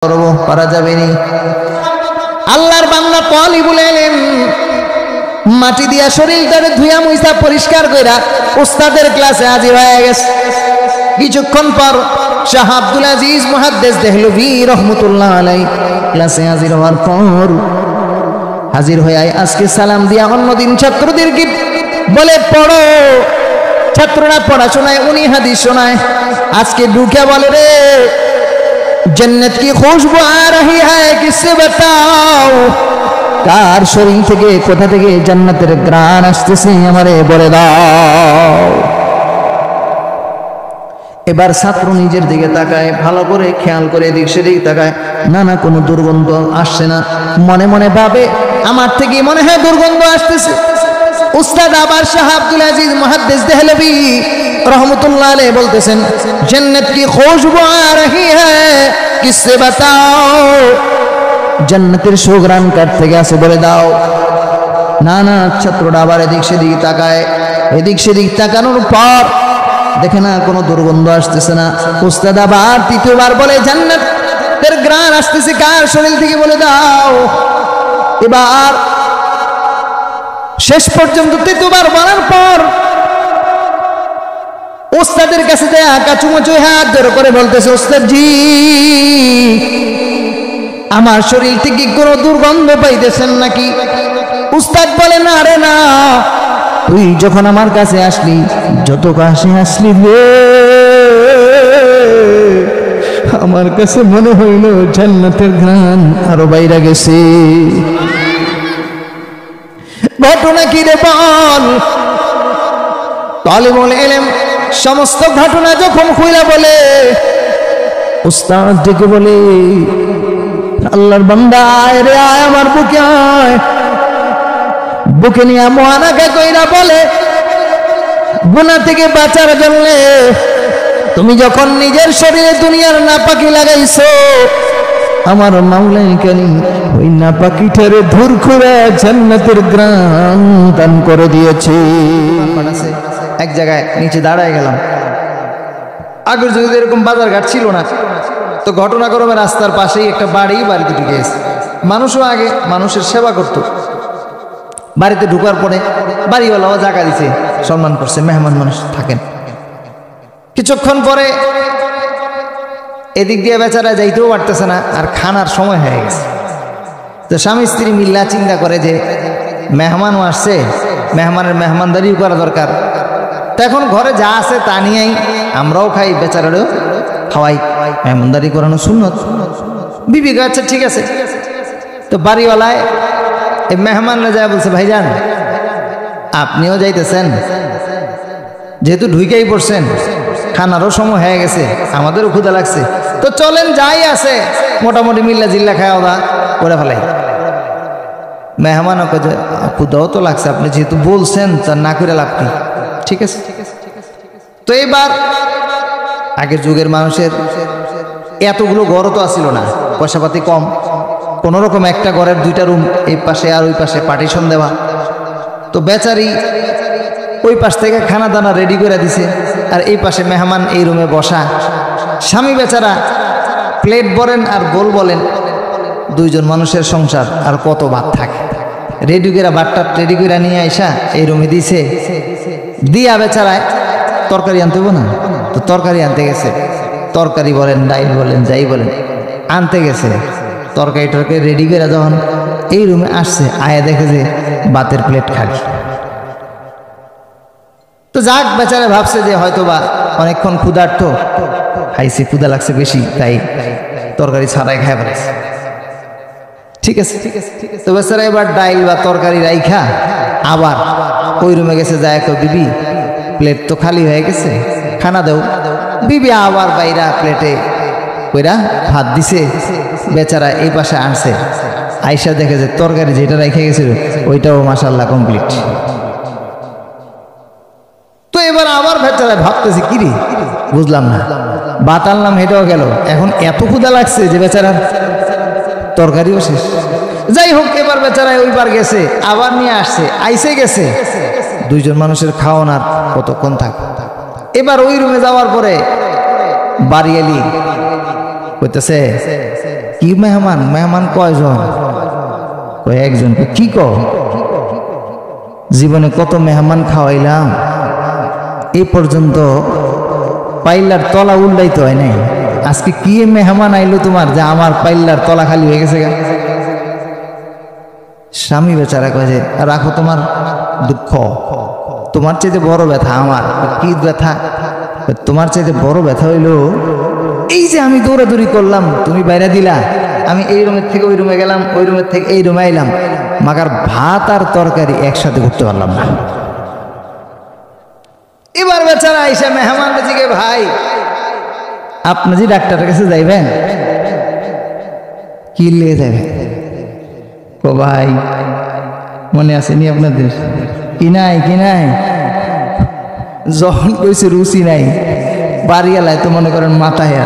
করব পারা যাবে নি। আল্লাহর বান্দা তালিবুল ইলম মাটি দিয়া শরীরটারে ধুইয়া মুইসা পরিষ্কার কইরা উস্তাদের ক্লাসে হাজির হয়ে গেছে। কিছুক্ষণ পর শাহ আব্দুল আজিজ মুহাদ্দিস দেহলভী রহমাতুল্লাহ আলাইহি ক্লাসে হাজির হওয়ার পর হাজির হয়ে আজকে সালাম দিয়া অন্যদিন ছাত্রদেরকে বলে পড়ো। ছাত্ররা পড়া শোনায়, উনি হাদিস শোনায়। আজকে ঢুকে বলে রে जन्नत की खुशबू आ रही है किससे बताओ, कार शरीर থেকে কোথা থেকে জান্নাতের ঘ্রাণ আসতেছে আমারে বলে দাও। এবার ছাত্র নিজের দিকে তাকায়, ভালো করে খেয়াল করে এদিক সেদিক তাকায়, না না কোনো দুর্গন্ধ আসছে না। মনে মনে ভাবে আমার থেকে মনে হয় দুর্গন্ধ আসতেছে। উস্তাদ আবার শাহ আব্দুল আজিজ মুহাদ্দিস দেহলভী रहमतुल्लाह अलैह बोलतेছেন जन्नत की खुशबू आ रही है किससे बताओ, জান্নাতের সুঘ্রাণ কার থেকে আসে বলে দাও। না না ছাত্রটা আবার এদিক সেদিক তাকায়, এদিক সেদিক তাকানোর পর দেখে না কোনো দুর্গন্ধ আসতেছে না। উস্তাদ আবার তৃতীয়বার বলে জান্নাতের ঘ্রাণ আসতেছে কার শরীর থেকে বলে দাও। এবার শেষ পর্যন্ত তৃতীয়বার বলার পর উস্তাদের কাছে দেয়া কাচুমুচু হাত জোড় করে বলতেছে উস্তাদ জি আমার শরীর থেকে কোনো দুর্গন্ধ পাইতেছেন নাকি? উস্তাদ বলে না রে না, তুই যখন আমার কাছে আসলি, যত কাছে আসলি রে আমার কাছে মনে হইল জান্নাতের ঘ্রাণ আরো বাইরে গেছে। ঘটনা কি রে বল? তালিবুল ইলম সমস্ত ঘটনা যখন খুইলা বলে, উস্তাদ ডেকে বলে আল্লাহর বান্দা আয় রে আয় আমার বুকে আয়। বুকে নিয়ে মোয়ানাকা কইরা বলে গুনাহ থেকে বাঁচার জন্য তুমি যখন নিজের শরীরে দুনিয়ার নাপাকি লাগাইছো, আমার মাওলাই কারীম ওই নাপাকিটারে দূর করে জান্নাতের ঘ্রাণ দান করে দিয়েছে। এক জায়গায় নিচে দাঁড়ায় গেলাম। আগের যুগে এরকম বাজার ঘাট ছিল না, তো ঘটনাক্রমে রাস্তার পাশেই একটা বাড়িতে ঢুকে গেছে। মানুষও আগে মানুষের সেবা করত। বাড়িতে ঢুকার পরে বাড়িওয়ালাও জায়গা দিছে, সম্মান করছে, মেহমান মানুষ থাকেন। কিছুক্ষণ পরে এদিক দিয়ে বেচারা যাইতেও পারতেছে না, আর খানার সময় হয়ে গেছে। তো স্বামী স্ত্রী মিল্লা চিন্তা করে যে মেহমানও আসছে, মেহমানের মেহমানদারিও করা দরকার। তো এখন ঘরে যা আছে তা নিয়েই আমরাও খাই, বেচারারও খাওয়াই, মেহমানদারি করানো সুন্নত। বিবি আচ্ছা ঠিক আছে। তো বাড়িওয়ালায় এই মেহমানরা যায় বলছে ভাইজান আপনিও যাইতেছেন, যেহেতু ঢুকেই পড়ছেন, খানারও সময় হয়ে গেছে, আমাদেরও ক্ষুধা লাগছে, তো চলেন যাই আছে মোটামুটি মিল্লা জিল্লা খাওয়া করে ফেলাই। মেহমানও কাজে ক্ষুধাও তো লাগছে, আপনি যেহেতু বলছেন তা না করে লাভ কি, ঠিক আছে। তো এবার আগের যুগের মানুষের এতগুলো ঘরও তো আসছিল না, পয়সাপাতি কম, কোনো রকম একটা ঘরের দুইটা রুম, এই পাশে আর ওই পাশে পার্টিশন দেওয়া। তো বেচারি ওই পাশ থেকে খানা দানা রেডি করে দিছে, আর এই পাশে মেহমান এই রুমে বসা। স্বামী বেচারা প্লেট বলেন আর বোল বলেন, দুইজন মানুষের সংসার আর কত ভাত থাকে, রেডি করে ভাতটা রেডি করে নিয়ে আইসা এই রুমে দিছে। দিয়া বেচারায় তরকারি আনতে হবে না, তো তরকারি আনতে গেছে। তরকারি বলেন ডাইল বলেন যাই বলেন আনতে গেছে। তরকারি টরকারি রেডি করে যখন এই রুমে আসছে, আয়া দেখে যে ভাতের প্লেট খালি। তো যাক বেচারা ভাবছে যে হয়তো বা অনেকক্ষণ ক্ষুধার্ত খাইছে, ক্ষুধা লাগছে বেশি, তাই তরকারি ছাড়াই খাই ফেলেছে। ঠিক আছে। তো বেচারা এবার ডাইল বা তরকারি রাইখা আবার ওই রুমে গেছে, যায় কো বিবি প্লেট তো খালি হয়ে গেছে, খানা দেও। বিবি আবার বাইরা প্লেটে কইরা ভাত দিছে। বেচারা এই পাশে আনছে, আইসা দেখে যে তরকারি যেটা রেখে গেছিল ওইটাও মাশাআল্লাহ কমপ্লিট। তো এবার আবার বেচারা ভাবতেছে কি রে বুঝলাম না, ভাত আনলাম এটাও গেল, এখন এত ক্ষুধা লাগছে যে বেচারার তরকারিও শেষ। যাই হোক এবার বেচারা ওইবার গেছে, আবার নিয়ে আসছে, আইসে গেছে। দুইজন মানুষের খাওয়ানোর কতক্ষণ থাক। এবার ওই রুমে যাওয়ার পরে বাড়ি এলি কইতেছে কি মেহমান? মেহমান কয়জন? একজন। কি কও? জীবনে কত মেহমান খাওয়াইলাম, এ পর্যন্ত পাইলার তলা উল্টাইতে হয় নাই। আজকে কি মেহমান আইলো তোমার যে আমার পাইলার তলা খালি হয়ে গেছে? স্বামী বেচারা কয় যে রাখো তোমার দুঃখ, তোমার চাইতে বড় ব্যথা আমার। কি ব্যথা? তোমার চাইতে বড় ব্যথা হইলো এই যে আমি দৌড়াদৌড়ি করলাম, তুমি বাইরে দিলা, আমি এই রুমের থেকে ওই রুমে গেলাম, ওই রুমের থেকে এই রুমে আইলাম, মাগার ভাত আর তরকারি একসাথে করতে পারলাম না। এবার বেচারা আইসা মেহমান জিগে, ভাই আপনি যে ডাক্তারের কাছে যাইবেন, কি লিয়ে যাবেন? ও ভাই মনে আসেনি আপনাদের? কি নাই কি নাই? যখন কইছে রুচি নাই, বাড়িয়ালায় তো মনে করেন মাথায়,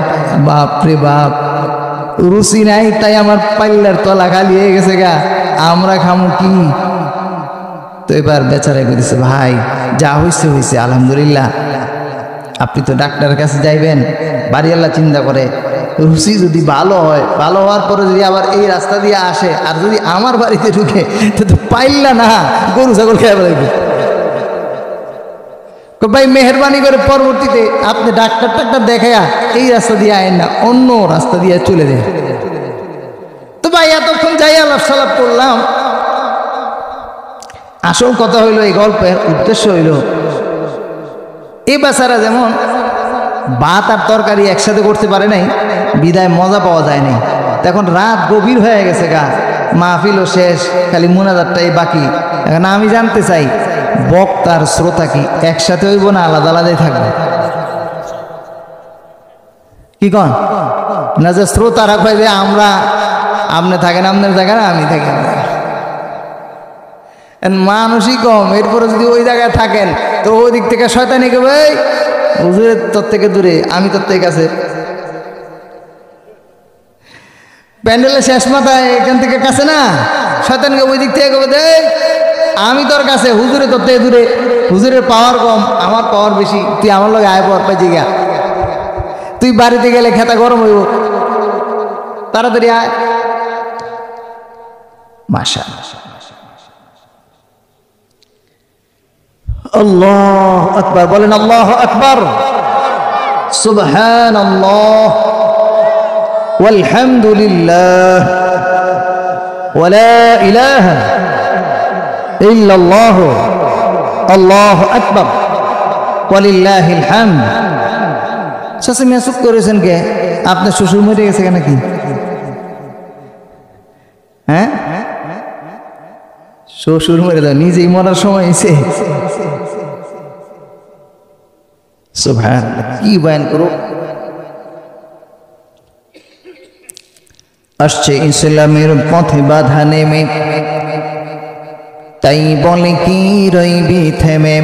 বাপ রে বাপ, রুচি নাই তাই আমার পাল্লার তলা খালি হয়ে গেছে গা, আমরা খামু কি? তো এবার বেচারাই কইতেছে, ভাই যা হইছে হইছে আলহামদুলিল্লাহ, আপনি তো ডাক্তারের কাছে যাইবেন। বাড়িওয়ালা চিন্তা করে রুচি যদি ভালো হয়, ভালো হওয়ার পরে যদি আবার এই রাস্তা দিয়ে আসে আর যদি আমার বাড়িতে ঢুকে, তো পাইল্লা না গরু ছাগল খেয়ে বেড়াইবে। ভাই মেহরবানি করে পরবর্তীতে আপনি ডাক্তার দেখাইয়া এই রাস্তা দিয়ে আয়েন না, অন্য রাস্তা দিয়ে চলে যান। তো ভাই এতক্ষণ যাই আলাপ সালাপ করলাম, আসল কথা হইল, এই গল্পের উদ্দেশ্য হইল এই বেচারা যেমন ভাত আর তরকারি একসাথে করতে পারে নাই, বিদায় মজা পাওয়া যায় নাই। এখন রাত গভীর হয়ে গেছে গা, মাহফিলও শেষ, খালি মুনাজাতটাই বাকি। এখন আমি জানতে চাই, বক্তার শ্রোতা কি একসাথে হইব না আলাদা আলাদাই থাকবে? কি কন না যে শ্রোতারা কয় যে আমরা, আপনি থাকেন আপনার জায়গায়, আমি থাকি মানুষই কম, এরপরে যদি ওই জায়গায় থাকেন তো ওই দিক থেকে শয়তানি কে, ভাই হুজুরের তোর থেকে দূরে, আমি তোর থেকে কাছে। প্যান্ডেলের শেষ মাথায় এখান থেকে কাছে না, শয়তানকে ওই দিক থেকে কবে দেয় আমি তোর কাছে, হুজুরে তোর থেকে দূরে, হুজুরের পাওয়ার কম, আমার পাওয়ার বেশি, তুই আমার লগে আয় পাওয়ার পাইছি গা, তুই বাড়িতে গেলে খেতা গরম হইব, তাড়াতাড়ি আয়। মাশাআল্লাহ, আল্লাহু আকবার বলেন, আল্লাহু আকবার, সুবহানাল্লাহ ওয়ালহামদুলিল্লাহ ওয়ালা ইলাহা ইল্লাল্লাহ আল্লাহু আকবার ওয়ালিল্লাহিল হামদ। চাচা মিয়া চুপ করেছেন কে? আপনার শ্বশুর মরে গেছে কেন? কি হ্যাঁ, শ্বশুর মরে দাও, নিজেই মরার সময় এসে। সুবহানাল্লাহ, কি বয়ান করো। আসছে ইসলামের পথে বাধা নেমে, তাই বলে কি রইবি থেমে,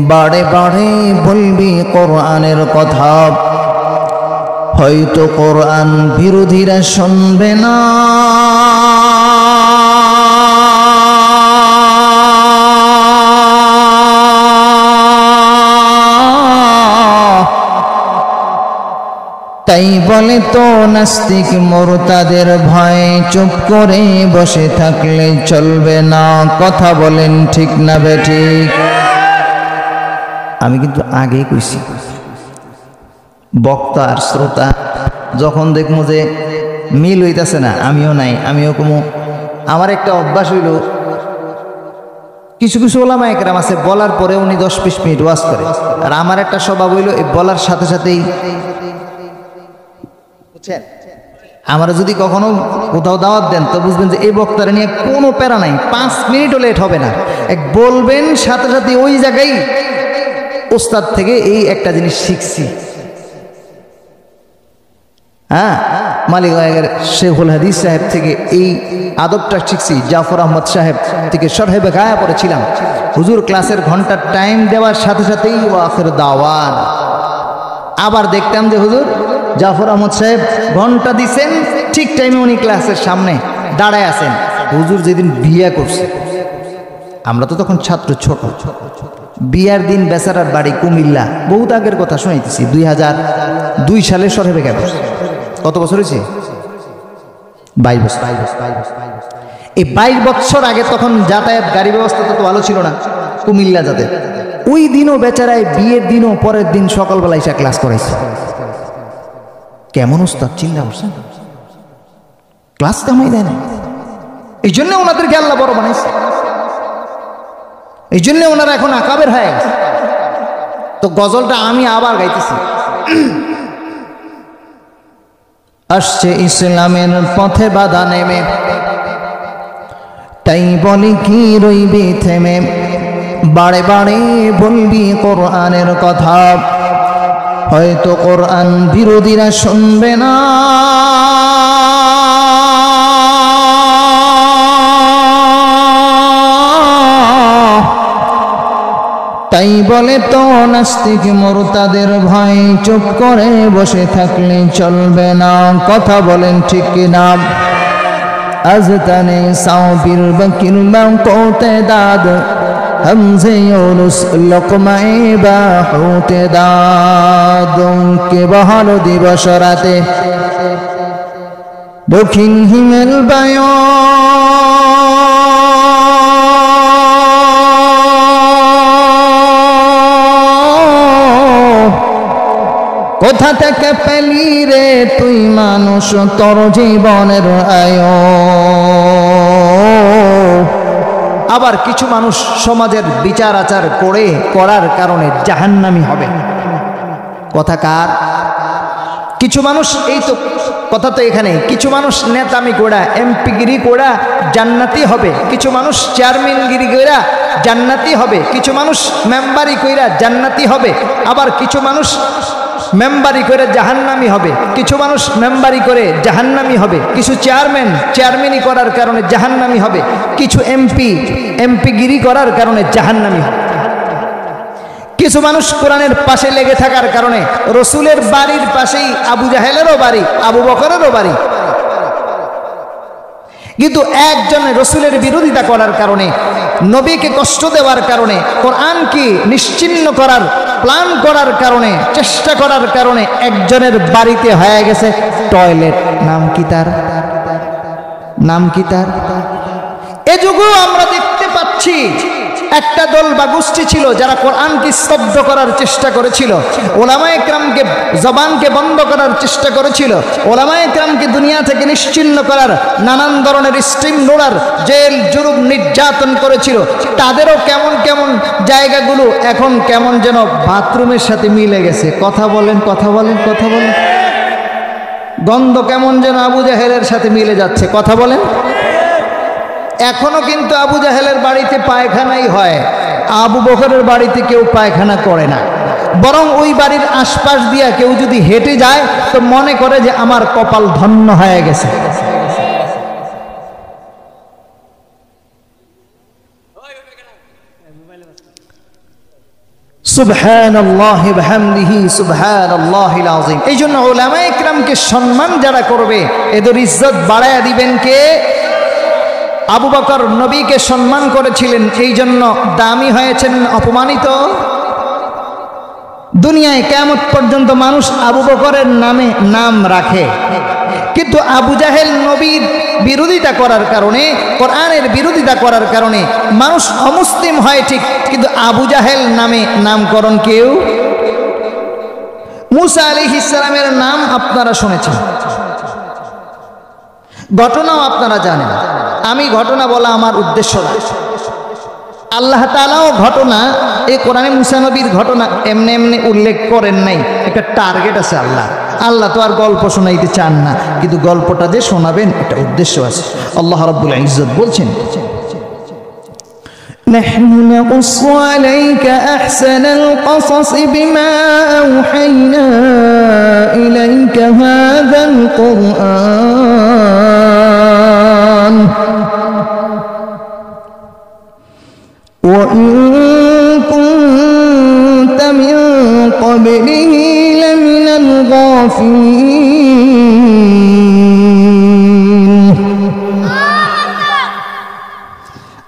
বাড়ে বাড়ে বলবি কোরআনের কথা, হয়তো কোরআন বিরোধীরা শুনবে না, তাই বলে তো নাস্তিক মুরতাদের ভয়ে চুপ করে বসে থাকলে চলবে না। কথা বলেন ঠিক না বেঠিক? আমি কিন্তু আগেই কইছি, বক্তা আর শ্রোতা যখন দেখবো যে মিল হইতেছে না, আমিও নাই, আমিও কমু। আমার একটা অভ্যাস হইল, কিছু কিছু ওলামা একরাম আছে বলার পরে উনি 10-20 মিনিট ওয়াজ করে, আর আমার একটা স্বভাব হইল এই বলার সাথে সাথেই, আমরা যদি কখনো কোথাও দাওয়াত দেন তো বুঝবেন যে এই বক্তারা নিয়ে কোনো প্যারা নাই, 5 মিনিটও লেট হবে না, এক বলবেন সাথে সাথে ওই জায়গায় ওস্তাদ থেকে এই একটা জিনিস শিখছি। হ্যাঁ, মালিকগঞ্জের শেখুল হাদিস সাহেব থেকে এই আদবটা শিখছি, জাফর আহমদ সাহেব থেকে শরহে বেগায়া পড়েছিলাম। হুজুর ক্লাসের ঘন্টার টাইম দেওয়ার সাথে সাথেই ওয়াখির দাওয়ান। আবার দেখতাম যে হুজুর জাফর আহমদ সাহেব ঘন্টা দিছেন, ঠিক টাইমে উনি ক্লাসের সামনে দাঁড়ায় আছেন। হুজুর যেদিন বিয়ে করছে, আমরা তো তখন ছাত্র, ছোট, বিয়ার দিন বেচারার বাড়ি কুমিল্লা, বহুত আগের কথা শুনাইতেছি, 2002 সালে শরহে বেগা। কত বছর হয়েছে? 22 বছর। এই 22 বছর আগে তখন যাতায়াত গাড়ি ব্যবস্থা তো ভালো ছিল না, কুমিল্লা যাতে। ওই দিনও বেচারায় বিয়ের দিনও পরের দিন সকালবেলা এসে ক্লাস করাইছে। কেমন উস্তাদ চিন্তা করছেন, ক্লাস কামাই দেয় না। এই জন্য ওনাদেরকে আল্লাহ বড় বানাইছে, এই জন্য ওনারা এখন আকাবের হয়ে গেছে। তো গজলটা আমি আবার গাইতেছি। আসছে ইসলামের পথে বাধা নেমে, তাই বলি কি রইবি থেমে, বারে বারে বলবি কোরআনের কথা, হয়তো কোরআন বিরোধীরা শুনবে না। তাই বলে তো নাস্তিক মুরতাদের ভয়, চুপ করে বসে থাকলে চলবে না। কথা বলেন ঠিক কিনা? আজ তানে সাউবির বকির বা কোতে দাদ, হামজে ইউনুস লোকমায়ে বা হতে দাদ। কে বহাল দিবস রাতে দক্ষিণ হিমেল বায়, কোথা থেকে পেলি রে তুই মানুষ তোর জীবনের আয়। আবার কিছু মানুষ সমাজের বিচার আচার করার কারণে জাহান্নামী হবে। কথা কার? কিছু মানুষ, এই তো কথা তো এখানে, কিছু মানুষ নেতামি কোড়া, এমপিগিরি কোড়া জান্নাতি হবে, কিছু মানুষ চেয়ারম্যানগিরি কইরা জান্নাতি হবে, কিছু মানুষ মেম্বারি কইরা জান্নাতি হবে, আবার কিছু মানুষ মেম্বারি করে জাহান্নামী হবে, কিছু মানুষ মেম্বারি করে জাহান্নামী হবে, কিছু চেয়ারম্যানই করার কারণে জাহান্নামী হবে, কিছু এমপিগিরি করার কারণে জাহান্নামী হবে। কিছু মানুষ কোরআনের পাশে লেগে থাকার কারণে, রসুলের বাড়ির পাশেই আবু জাহেলেরও বাড়ি, আবু বকরেরও বাড়ি, কিন্তু একজনের রসুলের বিরোধিতা করার কারণে, নবীকে কষ্ট দেওয়ার কারণে, কোরআনকে নিশ্চিহ্ন করার প্ল্যান করার কারণে, চেষ্টা করার কারণে একজনের বাড়িতে হয়ে গেছে টয়লেট। নাম কি তার? নাম কি তার? এ যুগেও আমরা দেখতে পাচ্ছি একটা দল বা গোষ্ঠী ছিল যারা কোরআনকে স্তব্ধ করার চেষ্টা করেছিল, ওলামায়ে কেরামকে জবানকে বন্ধ করার চেষ্টা করেছিল, ওলামায়ে কেরামকে দুনিয়া থেকে নিশ্চিহ্ন করার নানান ধরনের স্টিম রোলার, জেল জুলুম নির্যাতন করেছিল। তাদেরও কেমন কেমন জায়গাগুলো এখন কেমন যেন বাথরুমের সাথে মিলে গেছে। কথা বলেন, কথা বলেন, কথা বলেন। গন্ধ কেমন যেন আবু জাহেলের সাথে মিলে যাচ্ছে। কথা বলেন। এখনো কিন্তু আবু জাহেলের বাড়িতে পায়খানাই হয়, আবু বকরের বাড়িতে কেউ পায়খানা করে না। বরং ওই বাড়ির আশপাশ দিয়া কেউ যদি হেঁটে যায় তো মনে করে যে আমার কপাল ধন্য হয়ে গেছে। সুবহানাল্লাহি বিহামদিহি সুবহানাল্লাহিল আযীম। এই জন্য উলামায়ে কিরামকে সম্মান যারা করবে এদের ইজ্জত বাড়ায়া দিবেন কে? আবু বকর নবীকে সম্মান করেছিলেন, এই জন্য দামি হয়েছেন, অপমানিত। দুনিয়ায় কিয়ামত পর্যন্ত মানুষ আবু বকরের নামে নাম রাখে, কিন্তু আবু জাহেল নবীর বিরোধিতা করার কারণে, কোরআনের বিরোধিতা করার কারণে মানুষ অমুসলিম হয় ঠিক, কিন্তু আবু জাহেল নামে নামকরণ কেউ। মুসা আলাইহিস সালামের নাম আপনারা শুনেছেন, ঘটনাও আপনারা জানেন। আমি ঘটনা বলা আমার উদ্দেশ্য না, আল্লাহ তাআলাও ঘটনা এই কোরআনে মুসা নবীর ঘটনা এমনি এমনি উল্লেখ করেন নাই, একটা টার্গেট আছে। আল্লাহ তো আর গল্প শোনাইতে চান না, কিন্তু গল্পটা যে শোনাবেন একটা উদ্দেশ্য আছে। আল্লাহ রাব্বুল ইজ্জত বলছেন, নাহনু নাকুসু আলাইকা আহসানাল কসস বিমা আওহাইনা ইলাইকা হাযাল কুরআন وإن كنت من قبله لمن الغافلين।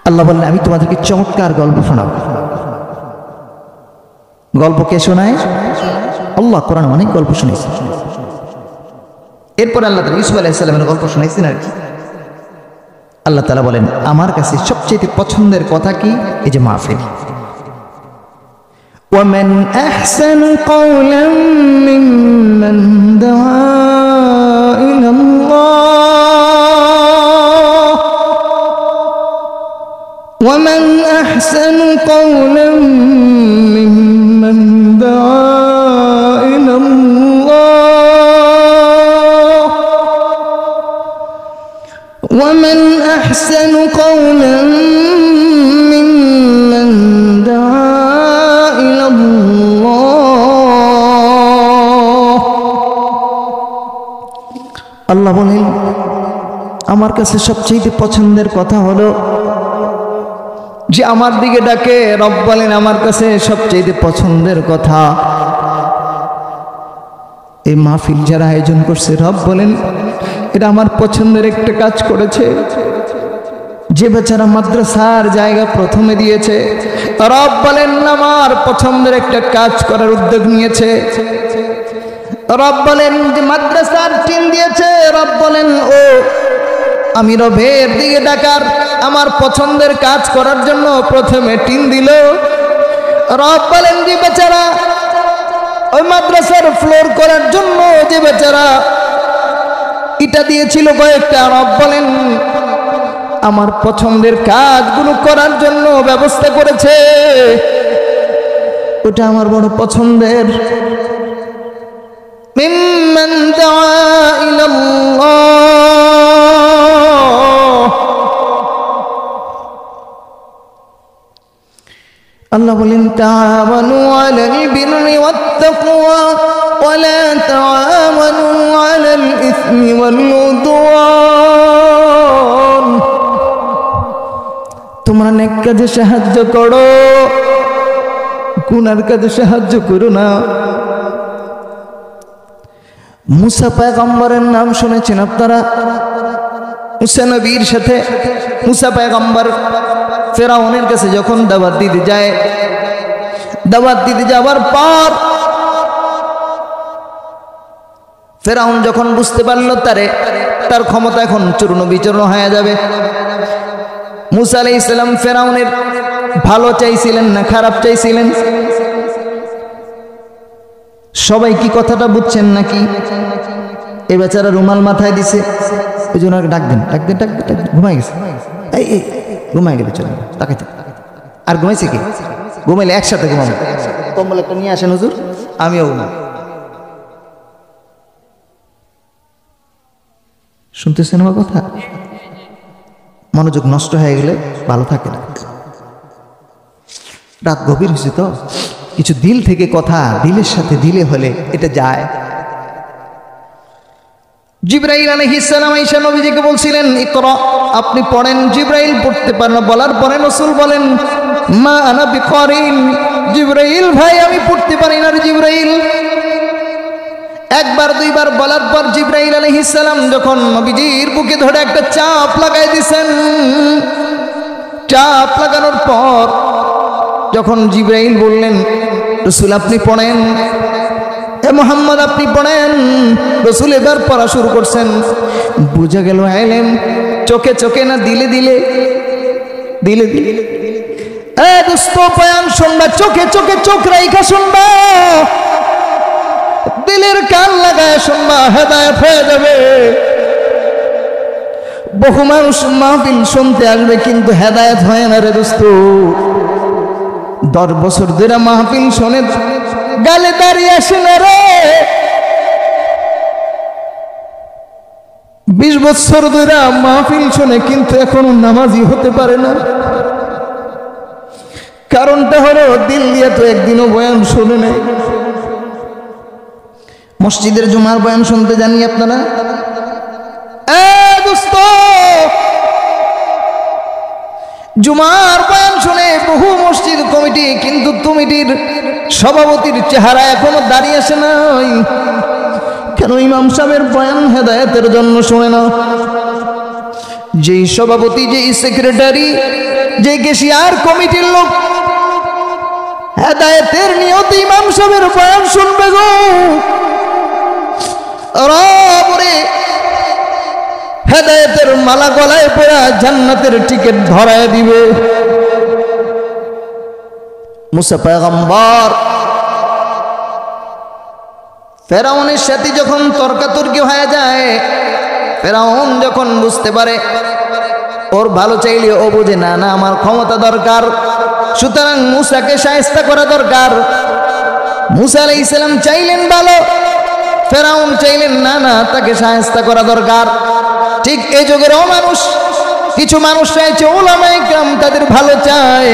আল্লাহ বললেন আমি তোমাদেরকে চমৎকার গল্প শোনাবো। গল্প কে শোনায়? আল্লাহ কোরআন অনেক গল্প শুনেছে। এরপর আল্লাহ তাআলা ইউসুফ আলাইহিস সালামের গল্প শোনাইছেন আর কি। আল্লাহ তাআলা বলেন আমার কাছে সবচেয়ে পছন্দের কথা কি? এই যে মাহফিল। ومن أحسن قولا ممن دعا إلى الله ومن أحسن قولا ممن دعا إلى الله ومن أحسن قولا ممن دعا إلى الله আল্লাহ বলেন আমার কাছে সবচেয়ে পছন্দের কথা হলো যে আমার দিকে ডাকে। রব বলেন আমার কাছে সবচেয়ে পছন্দের কথা এই মাহফিল যারা আয়োজন করছে, রব বলেন এটা আমার পছন্দের একটা কাজ করেছে। যে বেচারা মাদ্রাসার জায়গা প্রথমে দিয়েছে, রব বলেন আমার পছন্দের একটা কাজ করার উদ্যোগ নিয়েছে। রব বলেন যে মাদ্রাসার টিন দিয়েছে, রব বলেন ও আমি রবের দিকে ডাকার আমার পছন্দের কাজ করার জন্য প্রথমে টিন দিল। রব বলেন যে বেচারা ওই মাদ্রাসার ফ্লোর করার জন্য যে বেচারা ইটা দিয়েছিল কয়েকটা, রব বলেন আমার পছন্দের কাজগুলো করার জন্য ব্যবস্থা করেছে। ওটা আমার বড় পছন্দের। মিম্মান দাআ ইলাল্লাহ আল্লাহ বলেন তাআওয়ানু আলাল বিররি ওয়াত তাকওয়া ওয়া লা তাআওয়ানু আলাল ইসমি ওয়াল উদওয়ান। তোমরা নেক কাজে সাহায্য করো, গুনার কাজে সাহায্য করো না। মুসা পয়গম্বরের নাম শুনেছেন আপনারা? মুসা নবীর সাথে মুসা পয়গম্বর ফেরাউনের কাছে যখন দাওয়াত দিতে যায়, দাওয়াত দিতে যাওয়ার পর ফেরাউন যখন বুঝতে পারল তার ক্ষমতা এখন চূর্ণ বিচূর্ণ হয়ে যাবে, মুসা আলাইহিস সালাম ফেরাউনের ভালো চাইছিলেন না খারাপ চাইছিলেন? সবাই কি কথাটা বুঝছেন নাকি? এই বেচারা রুমাল মাথায় দিছে, ওই জন্য ডাক দেন ডাক দেন ডাক দেন, ঘুমাই গেছে, এই ঘুমাই গেলে চলে তাকে। আর ঘুমাইছে কি? ঘুমাইলে একসাথে ঘুমাবো। কম্বল একটা নিয়ে আসেন হুজুর, আমিও ঘুমাই। শুনতেছেন আমার কথা? মনোযোগ নষ্ট হয়ে গেলে ভালো থাকে না। রাত গভীর হয়েছে তো কিছু দিল থেকে কথা দিলের সাথে দিলে হলে এটা যায়। জিবরাইল আলাইহিস সালাম আয়েশা নবীজিকে বলছিলেন ইকরা, আপনি পড়েন। জিবরাইল পড়তে পারেন না, বলার পরে রাসূল বলেন মা আনা বিকারিন, জিবরাইল ভাই আমি পড়তে পারি না রে জিবরাইল। একবার দুইবার বলার পর জিবরাইল আলাইহিস সালাম যখন নবীজির বুকে ধরে একটা চাপ লাগাই দিয়েছেন, চাপ লাগানোর পর যখন জিবরাইল বললেন রাসূল আপনি পড়েন, এ মুহাম্মদ আপনি পড়েন, রাসূল এবার পড়া শুরু করছেন। বুঝা গেল ইলম চোখে চোখে না দিলে দিলে দিলে দিলে। এ দোস্ত বয়ান শুনবা, চোখে চোখে চোখ রাইখা শুনবা, দিলের কান লাগায় শুনবা, হেদায়েত হয়ে যাবে। বহু মানুষ মাহফিল শুনতে আসবে কিন্তু হেদায়েত হয় না রে দোস্ত। 10 বছর ধরে মাহফিল শুনে গালে দাঁড়িয়ে আসে না রে, 20 বছর ধরে মাহফিল শুনে কিন্তু এখনো নামাজি হতে পারে না। কারণটা হলো দিল দিয়ে তো একদিনও বয়ান শুনে নাই। মসজিদের জুমার বয়ান শুনতে জানি আপনারা? দোস্ত জুমার বয়ান শুনে বহু মসজিদ কমিটি, কিন্তু কমিটির সভাপতির চেহারা এখনো দাঁড়িয়ে আসে নাই। কেন? ইমাম সাহেবের বয়ান হেদায়েতের জন্য শুনে না। যেই সভাপতি, যেই সেক্রেটারি, যে কেশিয়ার কমিটির লোক হেদায়েতের নিয়তে ইমাম সাহেবের বয়ান শুনবে গো, রবরে হেদায়েতের মালা গলায় পরা জান্নাতের টিকিট ধরায় দিবে। মুসা পয়গম্বর ফেরাউনের সাথে যখন তর্কাতর্কি হয়ে যায়, ফেরাউন যখন বুঝতে পারে ওর ভালো চাইলে ও বুঝে না না আমার ক্ষমতা দরকার, সুতরাং মুসাকে শায়েস্তা করা দরকার। মুসা আলাইহিস সালাম চাইলেন ভালো, ফেরাউন চাইলেন না না তাকে শায়েস্তা করা দরকার। ঠিক এই যুগেরও মানুষ, কিছু মানুষ চাইছে উলামায়ে কেরাম তাদের ভালো চায়,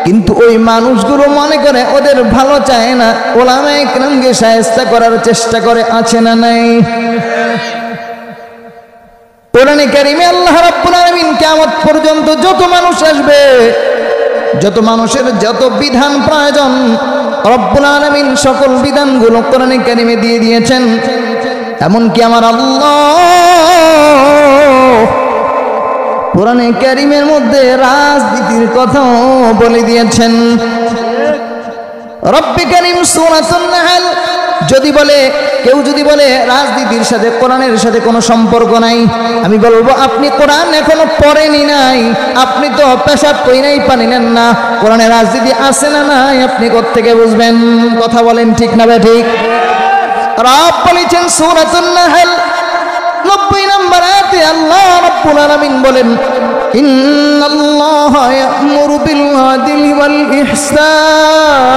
কিন্তু ওই মানুষগুলো মনে করে ওদের ভালো চায় না, উলামায়ে কেরামকে শায়েস্তা করার চেষ্টা করে, আছে না নাই? কোরআনে কারিমে আল্লাহ রাব্বুল আলামিন কিয়ামত পর্যন্ত যত মানুষ আসবে, যত মানুষের যত বিধান প্রয়োজন, রব্বুল আলামিন সকল বিধানগুলো কোরআনে কারিমে দিয়ে দিয়েছেন। এমনকি আমার আল্লাহ কোরআনে কারিমের মধ্যে রাজনীতির কথাও বলে দিয়েছেন। রব্বে কারিম সূরাতুন নাহল যদি বলে, কেউ যদি বলে রাজনীতির সাথে কোরআনের সাথে কোনো সম্পর্ক নাই, আমি বলবো আপনি কোরআন এখনো পড়েনি নাই, আপনি তো পেশাব কইরাই পানি নেন না। কোরআনে রাজনীতি আছে না নাই আপনি কোত্থেকে বুঝবেন? কথা বলেন ঠিক না ঠিক? রব বলেছেন সূরাতুন নাহল 90 নম্বর আয়াতে আল্লাহ রাব্বুল আলামিন বলেন, ইন্নাল্লাহা ইয়া'মুরু বিল আদলি ওয়াল ইহসান,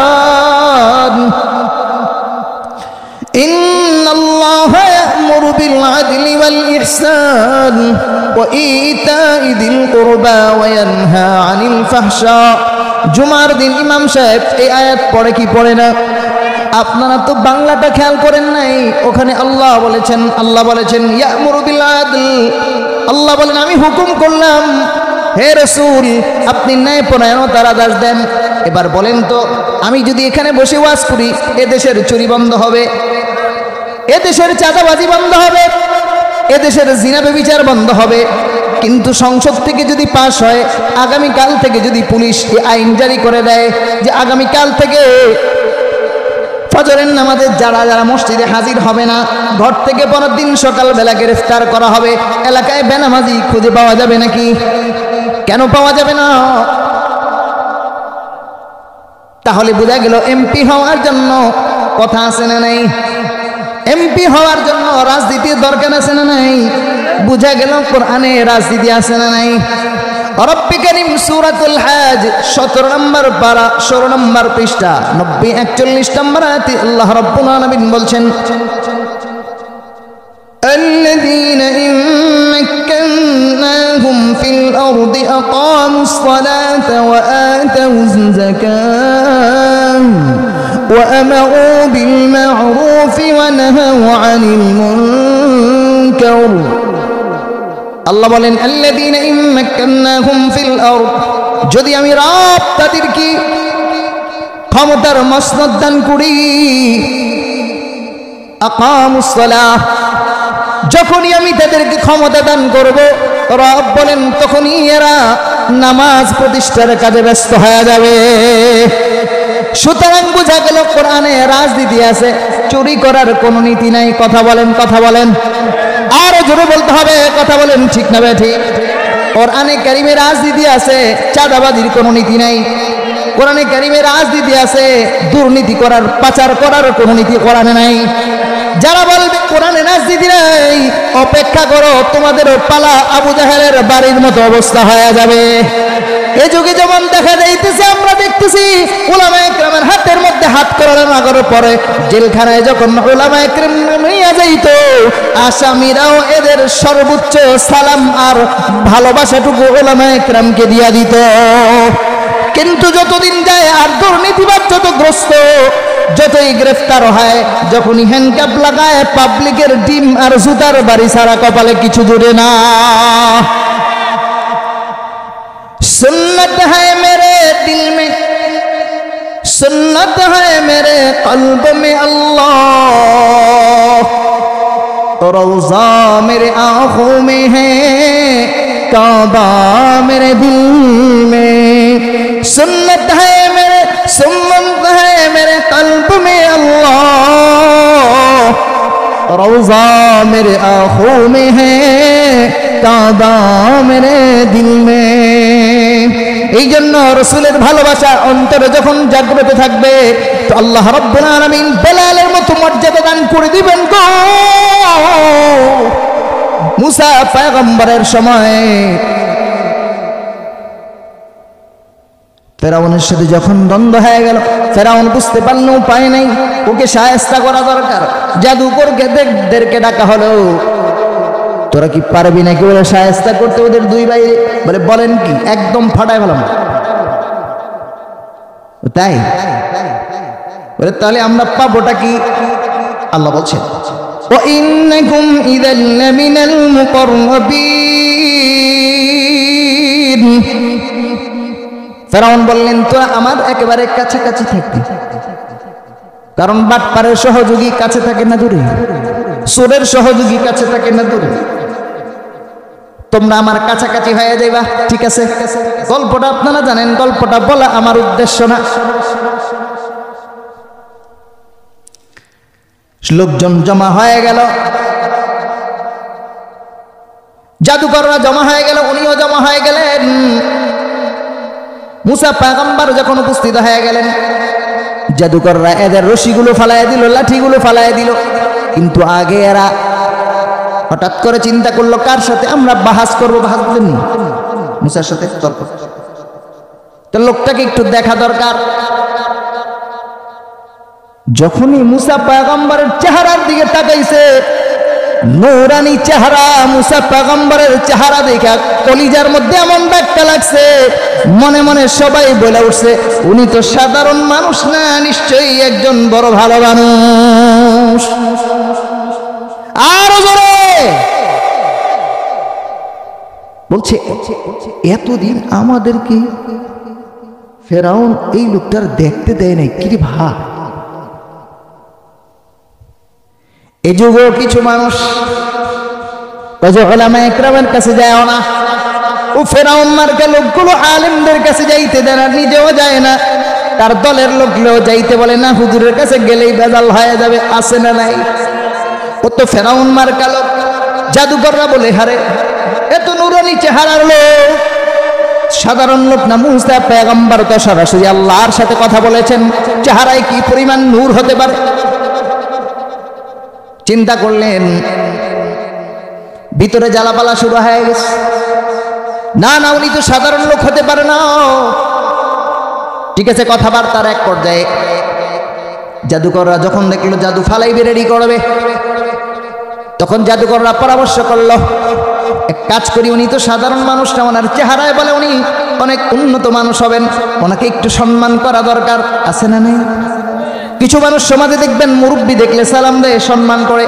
ইন্নাল্লাহা ইয়া'মুরু বিল আদলি ওয়াল ইহসান ওয়া ইতা'i যিল কুরবা ওয়া ইয়ানহা আনিল ফাহশা। জুমার দিন ইমাম সাহেব এই আয়াত পড়ে কি পড়ে না? আপনারা তো বাংলাটা খেয়াল করেন নাই, ওখানে আল্লাহ বলেছেন ইয়া'মুরু বিল আদল। আল্লাহ বলেন আমি হুকুম করলাম হে রাসূল আপনি ন্যায়পরায়ণতার আদেশ দেন। এবার বলেন তো, আমি যদি এখানে বসে ওয়াজ করি, এদেশের চুরি বন্ধ হবে, এদেশের চাঁদাবাজি বন্ধ হবে, এদেশের জিনা ব্যভিচার বন্ধ হবে, কিন্তু সংসদ থেকে যদি পাশ হয়, আগামীকাল থেকে যদি পুলিশ আইন জারি করে দেয় যে আগামীকাল থেকে ফজরের নামাজে যারা যারা মসজিদে হাজির হবে না, ঘর থেকে পরের দিন সকালবেলা গ্রেফতার করা হবে, এলাকায় বেনামাজি খুঁজে পাওয়া যাবে নাকি? কেন পাওয়া যাবে না? তাহলে বোঝা গেল এমপি হওয়ার জন্য কথা আছে না নাই? এমপি হওয়ার জন্য রাজনীতির দরকার আছে না নাই? বোঝা গেল কোরআনে রাজনীতি আছে না নাই? রব্বে কারীম সূরাতুল হজ 17 নম্বর পারা 16 নম্বর পৃষ্ঠা 90-41 নম্বর আয়াতে আল্লাহ রাব্বুল আলামিন বলছেন, الذين إن مكناهم في الأرض أقاموا الصلاة وآتوا الزكاة وأمروا بالمعروف ونهوا عن المنكر। আল্লাহ বলেন আল্লাযীনা ইম্মাক্কান্নাহুম ফিল আরদ, যদি আমি রব তাদেরকে ক্ষমতার মসনদ দান করি, আকামুস সালাহ, যখনই আমি তাদেরকে ক্ষমতা দান করব, রব বলেন তখনই এরা নামাজ প্রতিষ্ঠার কাজে ব্যস্ত হয়ে যাবে। সুতরাং বোঝা গেল কোরআনে রাজনীতি আছে, চুরি করার কোনো নীতি নাই। কথা বলেন আরো জোরে বলতে হবে, কথা বলেন ঠিক না ঠিক? কোরআনে কারিমে রাজনীতি আছে, চাঁদাবাজির কোনো নীতি নাই। কোরআনে কারিমে রাজনীতি আছে, দুর্নীতি করার, পাচার করার কোনো নীতি কোরআনে নাই। যারা বলবে কোরআনে রাজনীতি নাই, অপেক্ষা করো, তোমাদের পালা আবু জাহেলের বাড়ির মতো অবস্থা হয়ে যাবে। এই যুগে যেমন দেখা যাইতেছে, আমরা দেখতেছি উলামায়ে কেরামের হাতের মধ্যে হাত করানোর পরে জেলখানায় যখন উলামায়ে কেরাম নিয়ে যাইতো, আসামিরাও এদের সর্বোচ্চ সালাম আর ভালোবাসাটুকু উলামায়ে কেরামকে দিয়া দিত। কিন্তু যতদিন যায় আর দুর্নীতিবাদ যত গ্রস্ত, যতই গ্রেফতার হয়, যখনই হ্যান্ডকাপ লাগায়, পাবলিকের ডিম আর জুতার বাড়ি ছাড়া কপালে কিছু জুড়ে না। सुन्नत है मेरे दिल में, सुन्नत है मेरे कल्ब में अल्लाह, रोज़ा मेरे आँखों में है, काबा मेरे दिल में। सुन्नत है मेरे कल्ब में अल्लाह, রওজা মেরে আঁখোं में है কাবা মেরে দিল মে। এই জন্য রাসূলের ভালোবাসা অন্তরে যখন জাগ্রত থাকবে তো আল্লাহ রাব্বুল আলামিন বেলালের মতো মর্যাদা দান করে দিবেন গো। মুসা পয়গম্বরের সময় ফেরাউনের সাথে যখন দ্বন্দ্ব হয়ে গেল, ফেরাউন বুঝতে পারল উপায় নেই, ওকে শায়েস্তা করা দরকার। জাদুকরদেরকে ডাকা হলো, তোরা কি পারবি নাকি বলে শায়েস্তা করতে ওদের দুই ভাই? বলে বলেন কি, একদম ফাটায় ফেলাম। তাই বলে তাহলে আমরা পাবোটা কি? আল্লাহ বলছেন ওয়া ইন্নাকুম ইযাল লামিনাল মুকাররাবিন। ফেরাউন বললেন তোরা আমার একেবারে কাছাকাছি থাকবি, কারণ বাটপারের সহযোগী কাছে থাকে না দূরে, চোরের সহযোগী কাছে থাকে না দূরে, তোমরা আমার কাছাকাছি হয়ে যাইবা। ঠিক আছে, গল্পটা আপনারা জানেন, গল্পটা বলা আমার উদ্দেশ্য না। লোকজন জমা হয়ে গেল, জাদুকররা জমা হয়ে গেল, উনিও জমা হয়ে গেলেন। মুসা পয়গম্বর যখন উপস্থিত হয়ে গেলেন, জাদুকররা এদের রশিগুলো ফালাইয়া দিল, লাঠিগুলো ফালাইয়া দিল। কিন্তু আগে এরা হঠাৎ করে চিন্তা করলো কার সাথে আমরা বাহাস করবো। বাহাস বুঝেননি? মুসার সাথে তর্ক। তো লোকটাকে একটু দেখা দরকার। যখনই মুসা পয়গম্বরের চেহারার দিকে তাকাইছে, নূরানি চেহারা, মুসা পয়গম্বরের চেহারা দেখা কলিজার মধ্যে এমন ব্যাখ্যা লাগছে, মনে মনে সবাই বলে উঠছে উনি তো সাধারণ মানুষ না, নিশ্চয়ই একজন বড় ভালো মানুষ। আর জোরে বলছে এতদিন আমাদেরকে ফেরাউন এই লোকটার দেখতে দেয় নাই, কি রে ভাই? এই যুগে কিছু মানুষ উলামা ইকরামের কাছে যায় না, ও ফেরাউন মার্কা লোকগুলো আলেমদের কাছে যাইতে দেয় না, নিজেও যায় না, তার দলের লোকগুলো যাইতে বলে না, হুজুরের কাছে গেলেই বেজাল হয়ে যাবে। আছে না নাই? ও তো ফেরাউন মার্কা লোক। জাদুকররা বলে হারে এত নুরানি চেহারার লোক, সাধারণ লোক না। মুসা পয়গম্বর তো সরাসরি আল্লাহর সাথে কথা বলেছেন, চেহারায় কি পরিমাণ নূর হতে পারে? চিন্তা করলেন, ভিতরে জ্বালাপালা শুরু হয়ে গেছে। না না, উনি তো সাধারণ লোক হতে পারে না। ঠিক আছে, কথাবার্তার এক পর্যায়ে জাদুকররা যখন দেখলো জাদু ফালাইবে, রেডি করবে, তখন জাদুকররা পরামর্শ করলো এক কাজ করি, উনি তো সাধারণ মানুষ না, ওনার চেহারায় বলে উনি অনেক উন্নত মানুষ হবেন, ওনাকে একটু সম্মান করা দরকার। আছে না নেই? কিছু মানুষ সমাজে দেখবেন মুরব্বী দেখলে সালাম দেয়, সম্মান করে।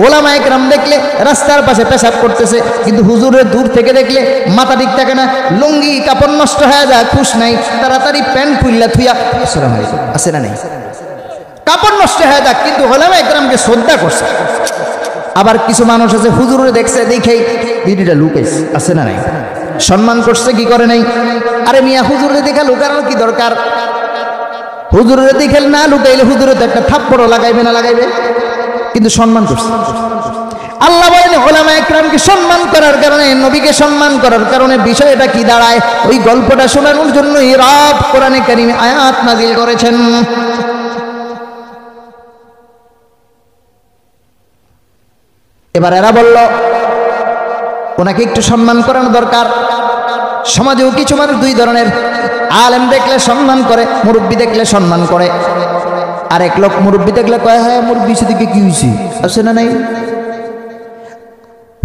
ওলামা ইকরাম দেখলে রাস্তার পাশে পেশাব করতেছে, কিন্তু হুজুরের দূর থেকে দেখলে মাথা ঠিক থাকে না, লুঙ্গি কাপড় নষ্ট হয়ে যায়, খুশ নাই, তাড়াতাড়ি প্যান্ট খুললা থুইয়া আসসালামু আলাইকুম। আছে না নেই? কাপড় নষ্ট হয়ে যাক, কিন্তু ওলামা ইকরামকে শ্রদ্ধা করছে। আবার কিছু মানুষ আছে হুজুরে দেখছে, দেখেই বিড়িটা লুকাইছে। আছে না নাই? সম্মান করছে কি করে নাই? আরে মিয়া, হুজুরে দেখা লুকানোর কি দরকার? হুজুরের দেখে না লুকাইলে হুজুরে তো একটা থাপ্পড়ও লাগাইবে না লাগাইবে, কিন্তু সম্মান করছে। আল্লাহ বলেন উলামা ইকরামকে সম্মান করার কারণে, নবীকে সম্মান করার কারণে বিষয়টা কি দাঁড়ায়, ওই গল্পটা শোনানোর জন্যই রব কোরআনে কারীমে আয়াত নাযিল করেছেন। এবার এরা বলল ওনাকে একটু সম্মান করানো দরকার। সমাজেও কিছু মানুষ দুই ধরনের, আলেম দেখলে সম্মান করে, মুরব্বী দেখলে সম্মান করে। আরেক লোক মুরব্বী দেখলে কয় হ্যাঁ মুরব্বী সেদিকে কি হয়েছে? আছে না নাই?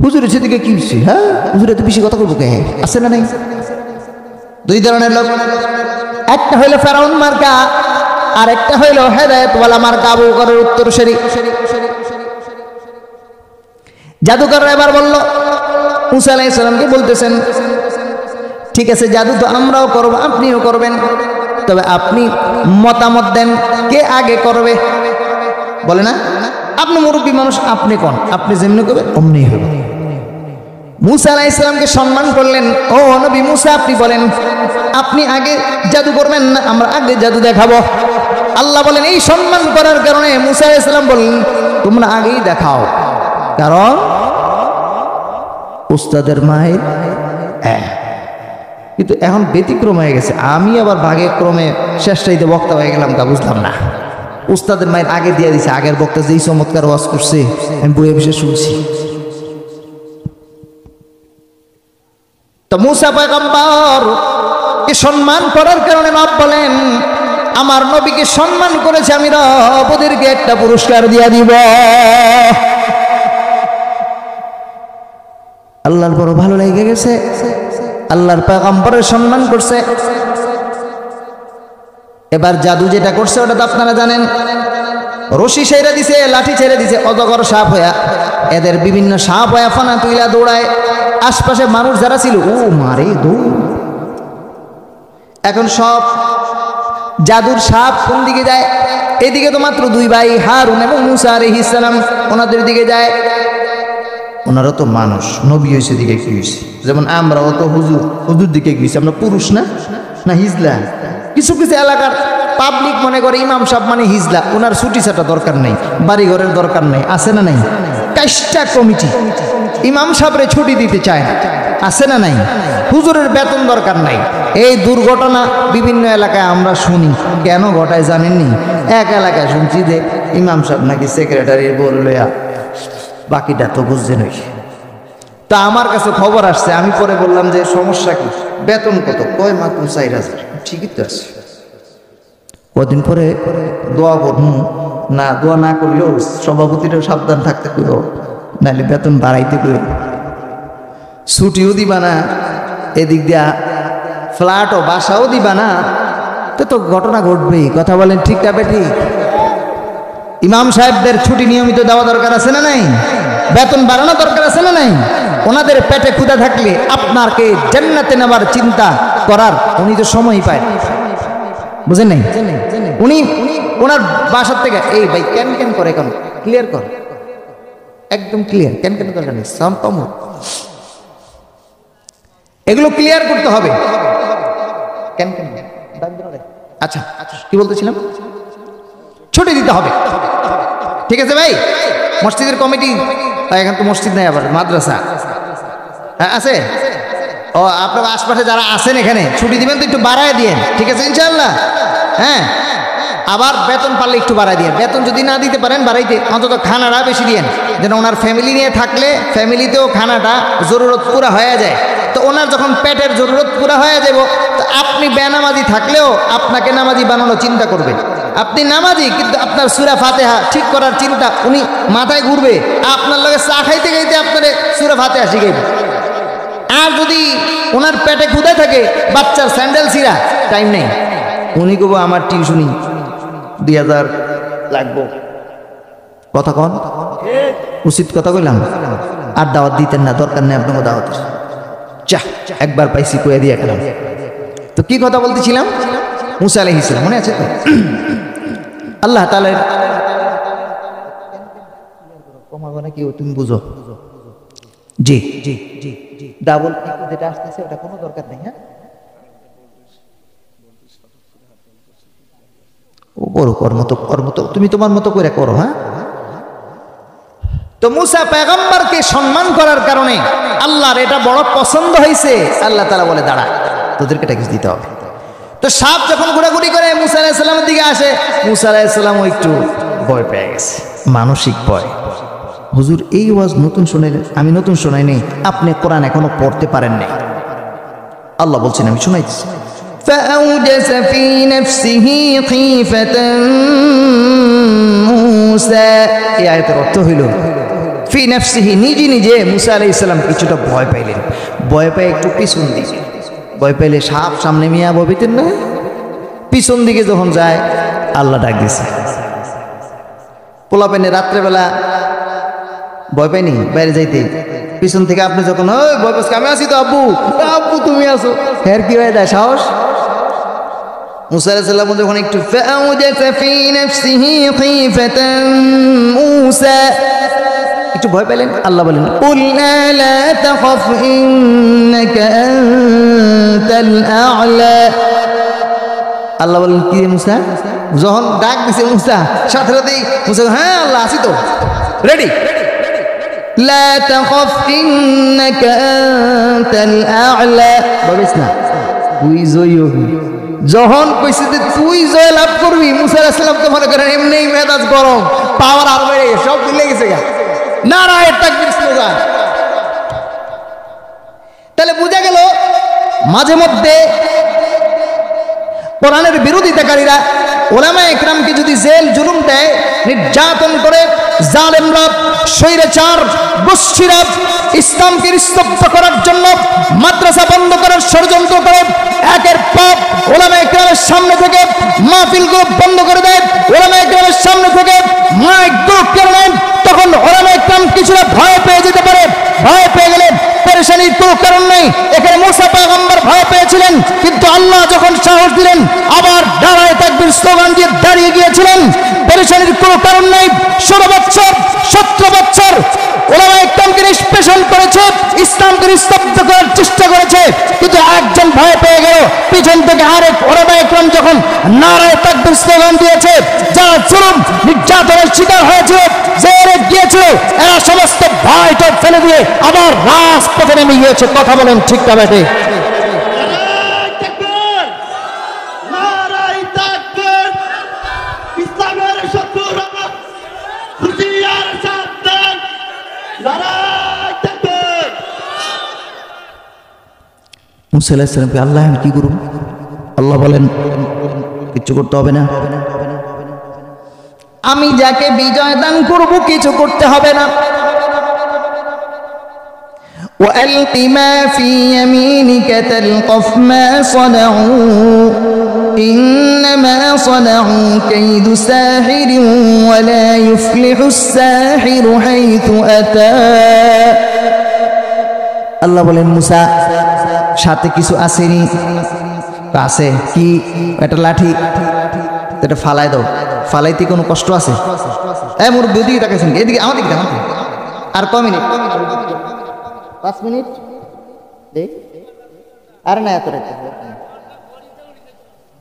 হুজুরের সেদিকে কি হয়েছে? হ্যাঁ হুজুর এত বেশি কথা বলবো কে? আছে না নাই? দুই ধরনের লোক, একটা হইল ফেরাউন মার্কা, আর একটা হইল হেদায়েতওয়ালা মার্কা, আবু বকরের উত্তরসূরি। জাদুকররা এবার বলল, মুসা আলাইহিস সালামকে বলতেছেন ঠিক আছে জাদু তো আমরাও করব, আপনিও করবেন, তবে আপনি মতামত দেন কে আগে করবে। বলে না, আপনি মুরব্বী মানুষ, আপনি কোন, আপনি যেমনি করবেন অমনি হবে। মুসা আলাইহিস সালামকে সম্মান করলেন। ও নবী মুসা, আপনি বলেন আপনি আগে জাদু করবেন না আমরা আগে জাদু দেখাবো? আল্লাহ বলেন এই সম্মান করার কারণে মুসা আলাইহিস সালাম বললেন তোমরা আগেই দেখাও, কারণ উস্তাদের মায়ের কিন্তু এখন ব্যতিক্রম হয়ে গেছে। আমি আবার ভাগের ক্রমে শেষটাইতে বক্তা হয়ে গেলাম, তা বুঝলাম না। উস্তাদের মায়ের আগে দিয়ে দিছে, আগের বক্তা যেই চমৎকার ওয়াজ করছে আমি বইয়ে বসে শুনছি। তো মুসা পয়গম্বর কে সম্মান করার কারণে রব বলেন, আমার নবীকে সম্মান করেছে আমি রব ওদেরকে একটা পুরস্কার দিয়া দিব। আল্লাহর বড় ভালো লেগে গেছে, আল্লাহর পয়গম্বরের সম্মান করছে। এবার জাদু যেটা করছে ওটা তো আপনারা জানেন, রশি ছেড়ে দিছে, লাঠি ছেড়ে দিছে, অজগর সাপ হইয়া, এদের বিভিন্ন সাপ হইয়া ফানা তুইলা দৌড়ায়। আশপাশে মানুষ যারা ছিল ও মারে দৌড়। এখন সব জাদুর সাপ কোন দিকে যায়? এদিকে তো মাত্র দুই ভাই হারুন এবং মুসা আলাইহিস সালাম, ওনাদের দিকে যায়। ওনারা তো মানুষ, নবী হয়েছে দিকে কি হয়েছে? যেমন আমরাও তো হুজুর দিকে গিয়েছি, আমরা পুরুষ না না হিজলা। কিছু কিছু এলাকার পাবলিক মনে করে ইমাম সাহেব মানে হিজলা, ওনার ছুটি ছাটা দরকার নেই, বাড়ি ঘরের দরকার নেই, আছে না নাই? কাইস্টা কমিটি ইমাম সাহেবরে ছুটি দিতে চায় না, আছে না নাই? হুজুরের বেতন দরকার নাই। এই দুর্ঘটনা বিভিন্ন এলাকায় আমরা শুনি। কেন ঘটায় জানেননি? এক এলাকায় শুনছি যে ইমাম সাহেব নাকি সেক্রেটারির বল লইয়া, বাকিটা তো বুঝছেন। তা আমার কাছে খবর আসছে, আমি পরে বললাম যে সমস্যা কি, বেতন কত? কয় মাত্র 4000। ঠিকই তো আছে। কদিন পরে দোয়া করুন না, দোয়া না করলেও সভাপতিটাও সাবধান থাকতে কইও, নাহলে বেতন বাড়াইতে কইও। ছুটিও দিবা না, এদিক দিয়া ফ্ল্যাটও বাসাও দিবা না, তো ঘটনা ঘটবেই। কথা বলেন ঠিক না ঠিক? ইমাম সাহেবদের ছুটি নিয়মিত দেওয়া দরকার আছে না নাই? বেতন বাড়ানো দরকার আছে না নাই? ওনাদের পেটে ক্ষুধা থাকলে আপনাকে জান্নাতে নেবার চিন্তা করার উনি তো সময়ই পায়, বুঝেন নাই? উনি ওনার বাসার থেকে এই ভাই কেন কেন করে, কেন ক্লিয়ার কর, একদম ক্লিয়ার, কেন কেন দরকার নেই, সাউন্ড কম, এগুলো ক্লিয়ার করতে হবে। কেন কেন আচ্ছা কি বলতেছিলাম? ছুটি দিতে হবে, ঠিক আছে ভাই? মসজিদের কমিটি, এখন তো মসজিদ নেই, আবার মাদ্রাসা আছে। ও আপনার আশপাশে যারা আছেন এখানে ছুটি দিবেন তো একটু বাড়ায় দিয়েন, ঠিক আছে ইনশাআল্লাহ? হ্যাঁ, আবার বেতন পারলে একটু বাড়ায় দিয়েন। বেতন যদি না দিতে পারেন বাড়াইতে অন্তত খানাটা বেশি দিয়েন, যেন ওনার ফ্যামিলি নিয়ে থাকলে ফ্যামিলিতেও খানাটা জরুরত পুরা হয়ে যায়। তো ওনার যখন পেটের জরুরত পুরা হয়ে যাব, তো আপনি বেনামাজি থাকলেও আপনাকে নামাজি বানানোর চিন্তা করবে। আপনি নামাজি কিন্তু আপনার সূরা ফাতিহা ঠিক করার চিন্তা উনি মাথায় ঘুরবে, আপনার লগে চা খাইতে খাইতে আপনার সূরা ফাতিহা শিখাইবে। আর যদি ওনার পেটে ক্ষুধা থাকে, বাচ্চার স্যান্ডেল ছিঁড়া, টাইম নেই, উনি কব আমার টিউশনি 2000 লাগবো। কথা কন উচিত কথা কইলাম? আর দাওয়াত দিতেন না, দরকার নেই আপনাকে দাওয়াতের। যা একবার পাইছি কয়ে দিয়ে গেলাম। তো কি কথা বলতেছিলাম? মুসা আলাইহিস সালাম, মনে আছে তো? আল্লাহ তাআলা কমাবো না কি তুমি বুঝো? জি জি জি জি, ডাবল যেটা আসতেছে ওটা কোনো দরকার নেই। হ্যাঁ, ও করো কর্ম তো তুমি তোমার মতো করে করো। হ্যাঁ, তো মুসা পয়গম্বরকে সম্মান করার কারণে আল্লাহর এটা বড় পছন্দ হয়েছে। আল্লাহ তাআলা বলে দাঁড়া, তোদেরকে ট্যাক্স দিতে হবে। তো সাপ যখন ঘোরাঘুরি করে মুসা আলাইহিস সালামের দিকে আসে, মুসা আলাইহিস সালামও একটু ভয় পেয়ে গেছে, মানসিক ভয়। হুজুর এই ওয়াজ নতুন শুনাইলেন? আমি নতুন শোনাই নেই, আপনি কোরআন এখনো পড়তে পারেন নাই। আল্লাহ বলছেন আমি শুনাইছি। فأوجس في نفسه خيفة موسى, এই আয়াতের অর্থ হইল ফি নাফসিহি, নিজে নিজে মুসা আলাইহিস সালাম কিছুটা ভয় পাইলেন। ভয় পেয়ে একটু পিছন দিকে, ভয় পাইলে সাপ সামনে মিয়া ববিতেন না, পিছন দিকে যখন যায় আল্লাহ ডাক দিছে। পোলা পেনে রাত্রেবেলা ভয় পাইনি বাইরে যাইতে, পিছন থেকে আপনি যখন ওই ভয় পাচ্ছি, আমি আছি তো আব্বু, আব্বু তুমি আছো, হ্যাঁ কি হয়ে যায় সাহস। মুসা আলাইহিস সালাম যখন একটু ফাউজাসা ফি নাফসিহি খীফাতান মূসা, একটু ভয় পেলেন, আল্লাহ বলেন কুলনা লা তাখাফ ইন্নাকা আনতাল আ'লা, আল্লাহ বলেন কি রে মুসা? যখন ডাক দিছে মুসা, সাথে সাথেই মুসা হ্যাঁ আল্লাহ আসি তো, রেডি। লা তাখাফ ইন্নাকা আনতাল আ'লা, বলিস না তুই জয় হবি। যখন কইছে যে তুই জয় লাভ করবি, মুসা আলাইহিস সালাম তো মনে করেন এমনি মেজাজ গরম, পাওয়ার আর বেড়ে সব ভুলে গেছে গা, নারায়ে তাকবীর স্লোগান। তাহলে বোঝা গেল মাঝে মধ্যে কোরআনের বিরোধিতাকারীরা ওলামায়ে ইকরামকে যদি জেল জুলুম দেয়, নির্যাতন করে, জালেমরা, স্বৈরাচার, গোষ্ঠীরা ইসলামকে স্তব্ধ করার জন্য মাদ্রাসা বন্ধ করার ষড়যন্ত্র করে, একের পর ওলামায়ে ইকরামের সামনে থেকে মাহফিলগুলো বন্ধ করে দেয়, ওলামায়ে ইকরামের সামনে থেকে মাইকগুলো কেড়ে নেয়, তখন ওলামায়ে ইকরাম কিছুটা ভয় পেয়ে যেতে পারে। ভয় পেয়ে গেলে পেরেশানির কোনো কারণ নেই। এখানে মুসা পয়গম্বর ভয় পেয়েছিলেন, কিন্তু আল্লাহ যখন সাহস দিলেন আবার নারায়ে তাকবীর স্লোগান দিয়ে দাঁড়িয়ে গিয়েছিলেন। পেরেশানির কোনো কারণ নেই। 16 বছর 17 বছর ওলামায়ে ইকরামকে নিষ্পেষণ করেছে, ইসলামকে স্তব্ধ করার চেষ্টা করেছে, কিন্তু একজন ভয় পেয়ে গেল। পিছন থেকে আরেক ওলামায়ে ইকরাম যখন নারায়ে তাকবীর স্লোগান দিয়েছে, যারা জুলুম নির্যাতনের শিকার হয়েছিল, জেলে গিয়েছিল, এরা সমস্ত ভয়টা ফেলে দিয়ে আবার রাজপথে নেমে গিয়েছে। কথা বলেন ঠিক না বেটে? মুসা আলাইহিস সালামকে আল্লাহ কি করুন? আল্লাহ বলেন কিছু করতে হবে না, আমি যাকে বিজয় দান করব কিছু করতে হবে না। وَأَلْقِ مَا فِي يَمِينِكَ تَلْقَفْ مَا صَنَعُوا إِنَّمَا صَنَعُوا كَيْدُ سَاحِرٍ وَلَا يُفْلِحُ السَّاحِرُ حَيْثُ أَتَى। আল্লাহ বলেন মুসা সাথে কিছু আসেনি? আছে কি? একটা লাঠি, এটা ফালাই দাও। ফালাইতে কোনো কষ্ট আছে? মোর দুদিকে তাকাইছেন, এদিকে আমার দিকে। আর ক মিনিট? 5 মিনিট দেখ। আর না এত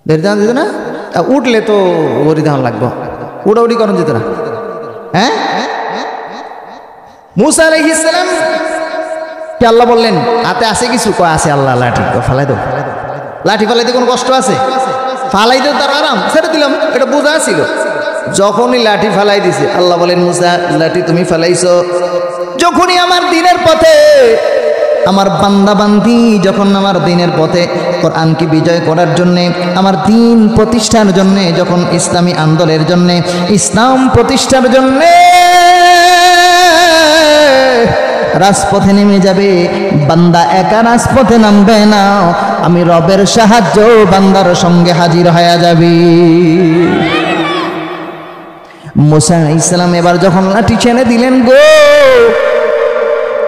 দেড় দাম দিত না, উঠলে তো ওরি দাম লাগবো, উড়াউড়ি করেন যেত না। হ্যাঁ, মুসা আলাইহিস সালাম কে আল্লাহ বললেন হাতে আছে কিছু? কয় আছে। আল্লাহ লাঠি ফালাই দাও। লাঠি ফালাইতে কোনো কষ্ট আছে? ফালাইতে তার আরাম, ছেড়ে দিলাম, এটা বোঝা ছিল। যখনই লাঠি ফালাই দিছে আল্লাহ বলেন মুসা লাঠি তুমি ফালাইছো যখনই আমার দিনের পথে, আমার বান্দা বান্দি যখন আমার দিনের পথে কোরআনকে বিজয় করার জন্যে, আমার দিন প্রতিষ্ঠার জন্যে, যখন ইসলামী আন্দোলনের জন্যে, ইসলাম প্রতিষ্ঠার জন্যে রাজপথে নেমে যাবে, বান্দা একা রাজপথে নামবে না, আমি রবের সাহায্য বান্দার সঙ্গে হাজির হয়ে যাবে। মুসা আলাইহিস সালাম এবার যখন লাঠি ছেড়ে দিলেন গো,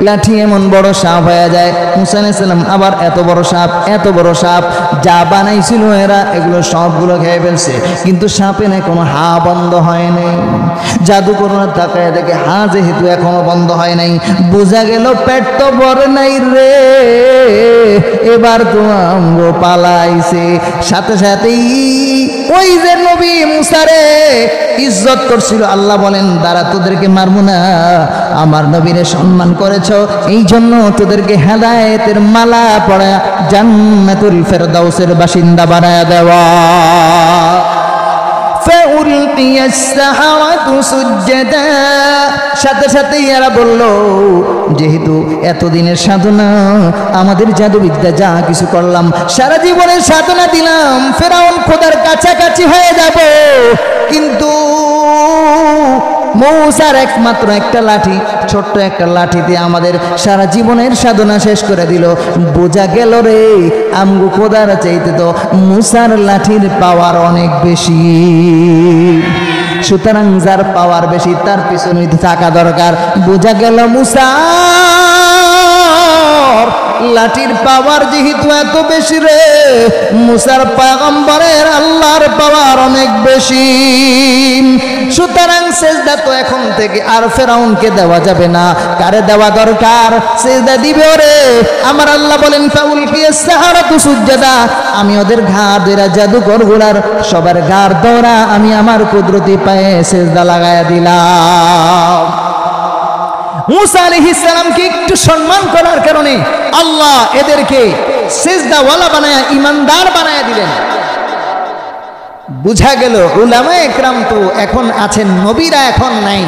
লাঠি এমন বড় সাপ হয়ে যায়। মুসা আলাইহিস সালাম আবার এত বড় সাপ যা বানাইছিল এরা, এগুলো সবগুলো খেয়ে ফেলছে, কিন্তু সাপের কোনো হা বন্ধ হয় নাই। জাদুকররা তাকায় দেখে হা যেহেতু এখনো বন্ধ হয় নাই, বোঝা গেল পেট তো ভরে নাই রে, এবার তো আম্ব পালাইছে। সাথে সাথেই ওই যে নবী মুসারে ইজ্জত করছিল, আল্লাহ বলেন দাঁড়া তোদেরকে মারবো না, আমার নবীরে সম্মান করেছ, এই জন্য তোদেরকে হেদায়েতের মালা পড়া জান্নাতুল ফেরদাউসের বাসিন্দা বানায়া দেওয়া। সাথে সাথে এরা বলল যেহেতু এতদিনের সাধনা, আমাদের জাদুবিদ্যা যা কিছু করলাম, সারা জীবনের সাধনা দিলাম, ফেরাউন খোদার কাছাকাছি হয়ে যাব, কিন্তু মূসার একমাত্র একটা লাঠি, ছোট্ট একটা লাঠি দিয়ে আমাদের সারা জীবনের সাধনা শেষ করে দিল। বোঝা গেল রে আমগো খোদার চাইতে তো মূসার লাঠির পাওয়ার অনেক বেশি। সুতরাং যার পাওয়ার বেশি তার পিছনে থাকা দরকার। বোঝা গেল মূসার লাঠির পাওয়ার যেহেতু এত বেশি রে, মুসার পয়গম্বরের আল্লাহর পাওয়ার অনেক বেশি। সুতরাং সেজদা তো এখন থেকে আর ফেরাউনকে দেওয়া যাবে না। কারে দেওয়া দরকার? সেজদা দিবে ওরে আমার আল্লাহ বলেন ফাউলকিয়াস সাহারাতু সুজদা, আমি ওদের ঘাড় ধরে জাদুকর গুলার সবার ঘাড় ধরা আমি আমার কুদরতি পায়ে সেজদা লাগায়া দিলাম। মুসা আলাইহিস সালামকে একটু সম্মান করার কারণে আল্লাহ এদেরকে সিজদাওয়ালা বানায়া ইমানদার বানায়া দিলেন। বুঝা গেল উলামায়ে একরাম তো এখন আছেন, নবীরা এখন নাই।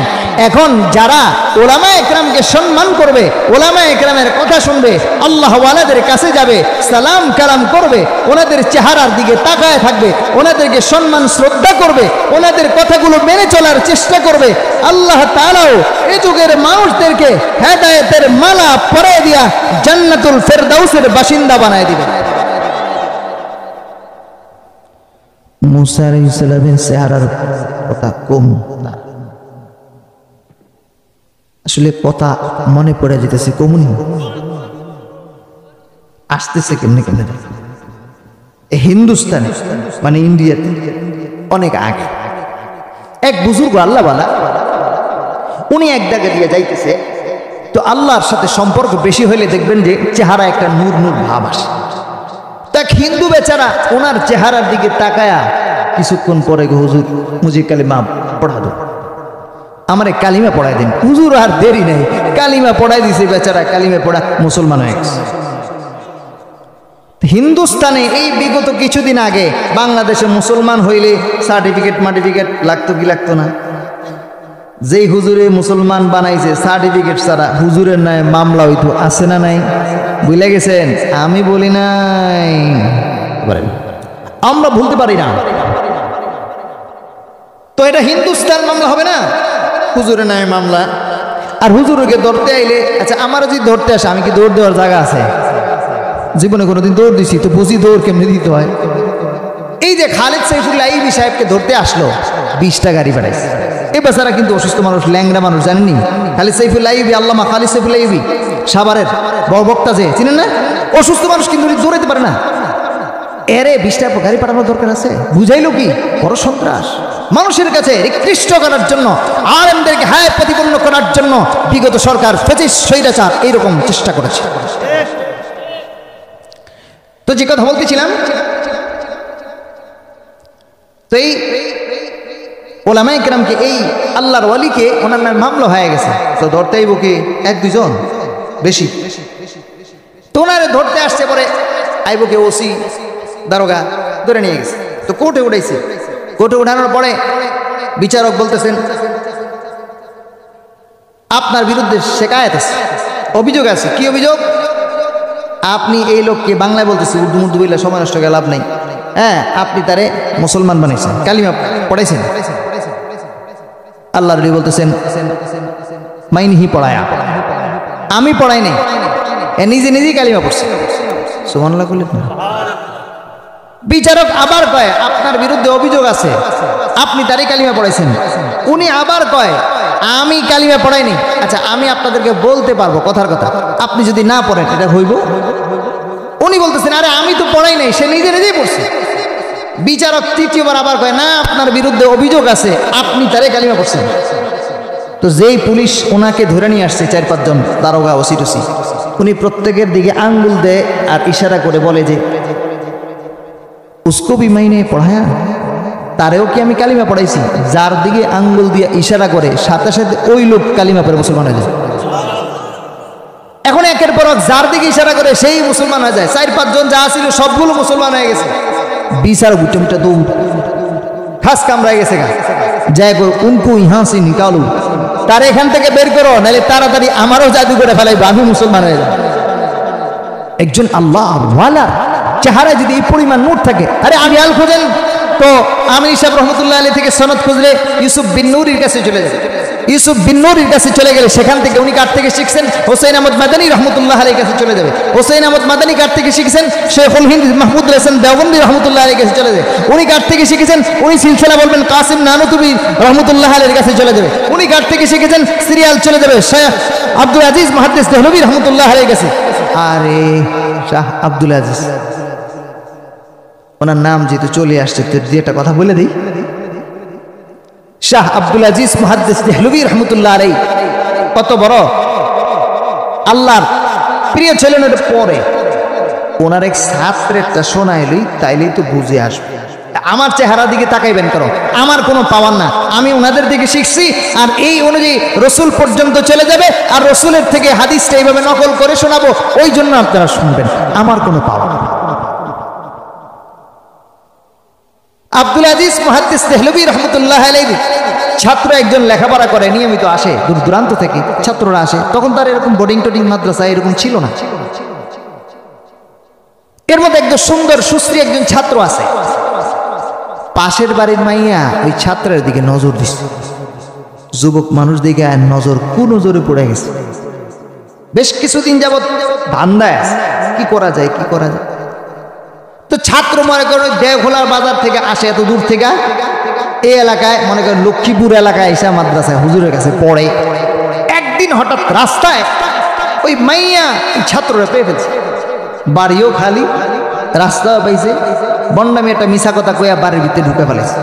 এখন যারা উলামায়ে একরামকে সম্মান করবে, উলামায়ে একরামের কথা শুনবে, আল্লাহ ওয়ালাদের কাছে যাবে, সালাম কালাম করবে, ওনাদের চেহারার দিকে তাকায় থাকবে, ওনাদেরকে সম্মান শ্রদ্ধা করবে, ওনাদের কথাগুলো মেনে চলার চেষ্টা করবে, আল্লাহ তাআলাও এই যুগের মানুষদেরকে হেদায়েতের মালা পরায় দিয়া জান্নাতুল ফেরদাউসের বাসিন্দা বানায় দিবে। মুসা আলাইহিস সালামের চেহারার কথা কম না, আসলে কথা মনে পড়ে যেতেছে, কমুনি আসতেছে কেমনে কেমনে। হিন্দুস্তানে মানে ইন্ডিয়াতে অনেক আগে এক বুজুর্গ আল্লাহ বালা, উনি এক জায়গা দিয়ে যাইতেছে, তো আল্লাহর সাথে সম্পর্ক বেশি হইলে দেখবেন যে চেহারা একটা নূর নূর ভাব আসে। তা হিন্দু বেচারা ওনার চেহারার দিকে তাকায়া কিছুক্ষণ পরে হুজুর মুজি কালিমা পড়া দো, আমারে কালিমা পড়াই দিন। হুজুর আর দেরি নেই, কালিমা পড়াই দিছে, বেচারা কালিমা পড়া মুসলমান হয়ে গেছে। হিন্দুস্তানে এই বিগত কিছুদিন আগে বাংলাদেশে মুসলমান হইলে সার্টিফিকেট মার্টিফিকেট লাগতো কি লাগতো না? যেই হুজুরে মুসলমান বানাইছে সার্টিফিকেট ছাড়া হুজুরের নাই মামলা হইতো, আছে না নাই? বুঝলে গেছেন? আমি বলি নাই, আমরা ভুলতে পারি না। তো এটা হিন্দুস্তান মামলা হবে না, হুজুরের নাই মামলা। আর হুজুরকে ধরতে আইলে, আচ্ছা আমার যদি ধরতে আসে, আমি কি দৌড় দেওয়ার জায়গা আছে? জীবনে কোনোদিন দৌড় দিছি তো বুঝি দৌড় কেমনি দিতে হয়। এই যে খালেদ সাইফুল্লাহ আইবি সাহেবকে ধরতে আসলো, 20টা গাড়ি পাঠাইছে। এই বেচারা কিন্তু অসুস্থ মানুষ, ল্যাংড়া মানুষ, জানেননি? খালিদ সাইফুল্লাহ আইবি, আল্লামা খালিদ সাইফুল্লাহ আইবি সাভারের বড় বক্তা, যে চিনেন না? অসুস্থ মানুষ কিন্তু দৌড়াইতে পারে না। এরে 20টা গাড়ি পাঠানোর দরকার আছে? বুঝাইলো কি? বড় সন্ত্রাস। মানুষের কাছে নিকৃষ্ট করার জন্য, আলেমদেরকে হায় প্রতিপন্ন করার জন্য বিগত সরকার ফেসিস্ট স্বৈরাচার এইরকম চেষ্টা করেছে। তো যে কথা বলতেছিলাম, তো এই ওলামায়ে কেরামকে, এই আল্লাহর ওয়ালিকে ওনার নামে মামলা হয়ে গেছে, তো ধরতে আইব কি 1-2 জন বেশি? তো ওনারে ধরতে আসছে, পরে আইব কে ওসি দারোগা ধরে নিয়ে গেছে। তো কোর্টে উঠাইছে, কোর্টে উঠানোর পরে বিচারক বলতেছেন আপনার বিরুদ্ধে শিকায়েত আছে, অভিযোগ আছে। কি অভিযোগ? আপনি এই লোককে, বাংলায় বলতেছি, উর্দু মুর্দু বললে সময় নষ্ট গেল লাভ নাই, হ্যাঁ, আপনি তারে মুসলমান বানাইছেন, কালিমা পড়াইছেন। আল্লাহর নবী বলতেছেন মাইনহি পড়ায়া, আমি পড়াই নাই, এ নিজে নিজেই কালিমা পড়ছে। সুবহানাল্লাহ বললেন না? বিচারক আবার কয় আপনার বিরুদ্ধে অভিযোগ আছে, আপনি তারই কালিমা পড়াইছেন। উনি আবার কয় আমি কালিমা পড়াইনি। আচ্ছা, আমি আপনাদেরকে বলতে পারবো কথার কথা, আপনি যদি না পড়েন এটা হইব? উনি বলতেছেন আরে আমি তো পড়াই নাই, সে নিজে নিজেই পড়ছে। বিচারক তৃতীয়বার আবার কয় না, আপনার বিরুদ্ধে অভিযোগ আছে, আপনি তারে কালিমা পড়ছেন। তো যেই পুলিশ ওনাকে ধরে নিয়ে আসছে 4-5 জন দারোগা, ওসি টসি, উনি প্রত্যেকের দিকে আঙ্গুল দেয় আর ইশারা করে বলে যে উসকো ভি মাইনে পড়ায়া, তারেও কি আমি কালিমা পড়াইছি? যার দিকে আঙ্গুল দিয়ে ইশারা করে সাথে সাথে ওই লোক কালিমা পড়ে মুসলমান হয়ে যায়। এখন একের পর যার দিকে ইশারা করে সেই মুসলমান হয়ে যায়। 4-5 জন যা ছিল সবগুলো মুসলমান হয়ে গেছে। বিচার বুটমিটা দৌড় খাস কামড়ায় গেছে গা, যাই গো উনকু ইহা সে নিকালু, তার এখান থেকে বের করো, নাহলে তাড়াতাড়ি আমারও জাদু করে ফেলাইবো, আমি মুসলমান হয়ে যাব। একজন আল্লাহ ওয়ালা চেহারায় যদি এই পরিমাণ নূর থাকে, আরে আমি আল খোঁজেন তো আমির সাহেব রহমতুল্লাহ আলী থেকে সনদ খুঁজলে ইউসুফ বিন নূরির কাছে চলে যাবে। ইউসুফ বিন নূরের কাছে চলে গেলে সেখান থেকে উনি কার থেকে শিখছেন? হোসেন আহমদ মাদানী রহমতুল্লাহ আলাইহির কাছে চলে যাবে। হোসেন আহমদ মাদানী কার থেকে শিখছেন? শেখুল হিন্দ মাহমুদ হাসান দেওবন্দি রহমতুল্লাহ আলাইহির কাছে চলে যাবে। উনি কার থেকে শিখেছেন? উনি সিলসিলা বলবেন কাসিম নানুতুবি রহমতুল্লাহ আলাইহির কাছে চলে যাবে। উনি কার থেকে শিখেছেন? সিরিয়াল চলে যাবে শেখ আব্দুল আজিজ মুহাদ্দিস দেহলভী রহমতুল্লাহ আলাইহির কাছে। আরে শাহ আব্দুল আজিজ, ওনার নাম যেহেতু চলে আসছে তো একটা কথা বলে দিই। শাহ আব্দুল আজিজ মুহাদ্দিস দেহলভী রহমতুল্লাহ আলাইহি কত বড় আল্লাহর প্রিয় ছিলেন। ওটা পরে ওনার এক ছাত্রেরটা শোনাইলই তাইলেই তো বুঝে আসবে। আমার চেহারা দিকে তাকাইবেন কেন? আমার কোনো পাওয়ার না, আমি ওনাদের দিকে শিখছি আর এই অনুযায়ী রসুল পর্যন্ত চলে যাবে আর রসুলের থেকে হাদিসটা এইভাবে নকল করে শোনাবো, ওই জন্য আপনারা শুনবেন, আমার কোনো পাওয়ার না। আব্দুল আজিজ মুহাদ্দিস দেহলভী রহমতুল্লাহ আলাইহি ছাত্র একজন লেখাপড়া করে, নিয়মিত আসে দূর দূরান্ত থেকে ছাত্ররা আসে। তখন তার এরকম বোর্ডিং টোডিং মাদ্রাসা এরকম ছিল না। এর মধ্যে একজন সুন্দর সুশ্রী একজন ছাত্র আছে। পাশের বাড়ির মাইয়া ওই ছাত্রের দিকে নজর দিচ্ছে। যুবক মানুষ দিকে নজর নজরে পড়ে গেছে। বেশ কিছুদিন যাবৎ ধান্দায় আছে, কি করা যায় কি করা যায়। তো ছাত্র মনে করেন ওই দেওঘোলার বাজার থেকে আসে, এত দূর থেকে এই এলাকায় মনে করেন লক্ষ্মীপুর এলাকায় এসে মাদ্রাসায় হুজুরের কাছে পড়ে। একদিন হঠাৎ রাস্তায় ওই মাইয়া ছাত্ররা পেয়ে ফেলছে, বাড়িও খালি, রাস্তাও পাইছে। বন্ডামি একটা মিশা কথা কইয়া বাড়ির ভিতরে ঢুকে ফেলেছে।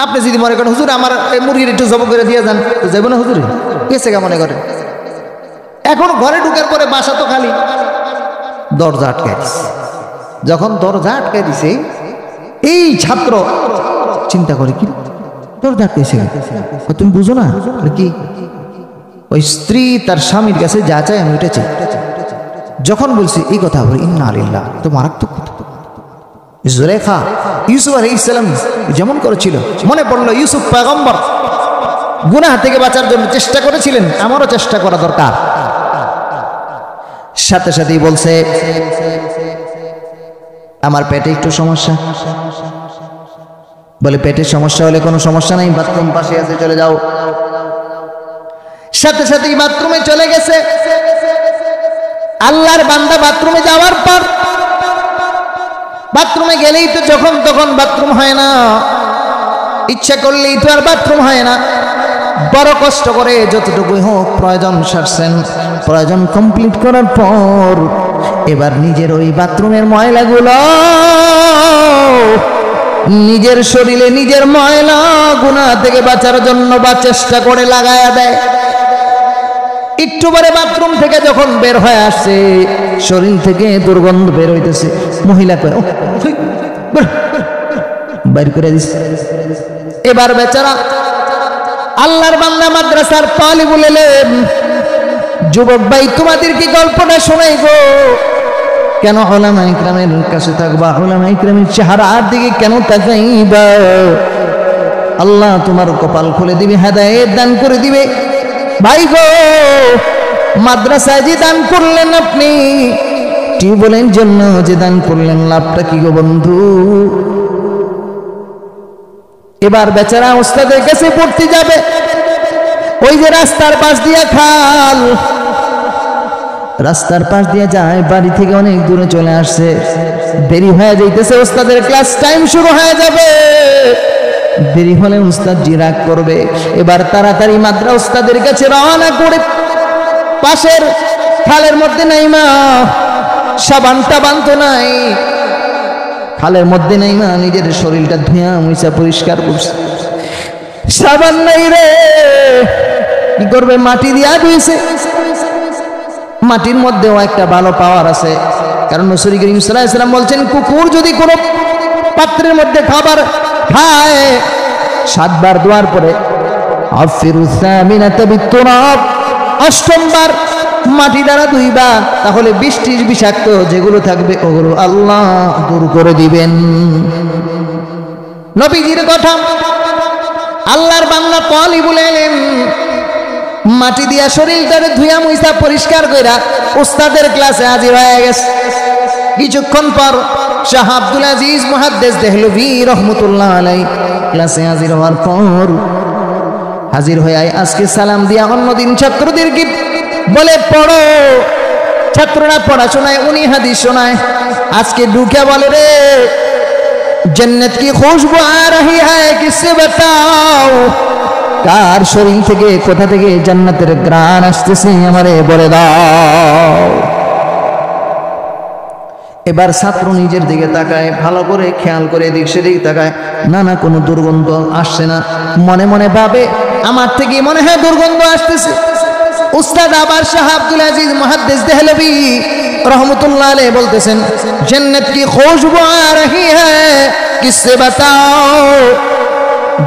আপনি যদি মনে করেন হুজুর আমার এই মুরগির একটু জব করে দিয়ে যান, তো যাবো না হুজুরে গেছে গা মনে করেন। এখন ঘরে ঢুকার পরে বাসা তো খালি, দরজা আটকে দিছে। যখন দরজা আটকে দিছে এই ছাত্র চিন্তা করে, কি দরজা আটকেছে, তুমি বুঝো না কি? ওই স্ত্রী তার স্বামীর কাছে যা চাই আমি ওইটা চাই। যখন বলছি এই কথা বলি, ইন্না লিল্লাহ, তো মারাত্মক কথা। জুলেখা ইউসুফ আলাইহিস সালাম যেমন করেছিল, মনে পড়লো ইউসুফ পয়গম্বর গুনাহ থেকে বাঁচার জন্য চেষ্টা করেছিলেন, আমারও চেষ্টা করা দরকার। সাথে সাথেই বলছে আমার পেটে একটু সমস্যা। বলে পেটের সমস্যা হলে কোনো সমস্যা নাই, বাথরুম পাশে আছে, চলে যাও। সাথে সাথেই বাথরুমে চলে গেছে। আল্লাহর বান্দা বাথরুমে যাওয়ার পর বাথরুমে গেলেই তো যখন তখন বাথরুম হয় না, ইচ্ছা করলেই তো আর বাথরুম হয় না। বড় কষ্ট করে যতটুকুই হোক প্রয়োজন সারছেন। প্রয়োজন কমপ্লিট করার পর এবার নিজের ওই বাথরুমের ময়লাগুলো নিজের শরীরে, নিজের ময়লা গুনাহ থেকে বাঁচার জন্য বা চেষ্টা করে লাগায়া দেয়। একটু পরে বাথরুম থেকে যখন বের হয়ে আসছে, শরীর থেকে দুর্গন্ধ বের হইতেছে। মহিলা কয় বের করে দিচ্ছে। এবার বেচারা আল্লাহর বান্দা মাদ্রাসার তালিবুল ইলম, যুবক ভাই তোমাদের কি গল্পটা শোনাই গো? কেন উলামা ইকরামের কাছে থাকবা? উলামা ইকরামের চেহারার দিকে কেন তাকাইবা? আল্লাহ তোমার কপাল খুলে দিবে, হেদায়েত দান করে দিবে। ভাই গো, মাদ্রাসায় যে দান করলেন আপনি, টিউবওয়েলের জন্য যে দান করলেন, লাভটা কি গো বন্ধু? এবার বেচারা উস্তাদের কাছে পড়তে যাবে। ওই যে রাস্তার পাশ দিয়ে খাল, রাস্তার পাশ দিয়ে যায়, বাড়ি থেকে অনেক দূরে চলে আসছে, দেরি হয়ে যাইতেছে, উস্তাদের ক্লাস টাইম শুরু হয়ে যাবে। দেরি হলে উস্তাদ জি রাগ করবে। এবার তাড়াতাড়ি মাদ্রাসা উস্তাদের কাছে রওনা করে পাশের খালের মধ্যে নাইমা, সাবানটা বানতো নাই, খালের মধ্যে নাইমা নিজের শরীরটা ধুয়া মুছা পরিষ্কার করছে। সাবান নাই রে, কি করবে? মাটি দিয়া ধুইছে। মাটির মধ্যেও একটা ভালো পাওয়ার আছে, কারণ নবী করিম সাল্লাল্লাহু আলাইহি ওয়াসাল্লাম বলছেন কুকুর যদি কোনো পাত্রের মধ্যে খাবার খায়, 7 বার দোয়ার পরে আফিরু সামিনাতা বিতুরাব, 8ম বার মাটি দ্বারা ধুইবা, তাহলে 20টি বিষাক্ত যেগুলো থাকবে ওগুলো আল্লাহ দূর করে দিবেন। নবীজির কথা। আল্লাহর বান্দা তালিবুল ইলম মাটি দিয়া শরীরটারে ধুইয়া মুইসা পরিষ্কার কইরা উস্তাদের ক্লাসে হাজির হয়ে গেছে। কিছুক্ষণ পর শাহ আব্দুল আজিজ মুহাদ্দিস দেহলভী রহমতুল্লাহ আলাইহি ক্লাসে হাজির হওয়ার পর হাজির হয়ে আজকে সালাম দিয়া অন্যদিন ছাত্রদেরকে বলে পড়ো, ছাত্ররা পড়াশোনায় উনি হাদিস শোনায়। আজকে ঢুকে বলে রে जन्नत की खुशबू आ रही है किससे बताओ, কার শরীর থেকে কোথা থেকে জান্নাতের ঘ্রাণ আসতেছে আমারে বলে দাও। এবার ছাত্র নিজের দিকে তাকায়, ভালো করে খেয়াল করে এদিক সেদিক তাকায়, না না কোনো দুর্গন্ধ আসছে না। মনে মনে ভাবে আমার থেকে মনে হয় দুর্গন্ধ আসতেছে। উস্তাদ আবার শাহ আব্দুল আজিজ মুহাদ্দিস দেহলভী रहमतुल्लाह अलैह बोलतेছেন जन्नत की खुशबू आ रही है किससे बताओ,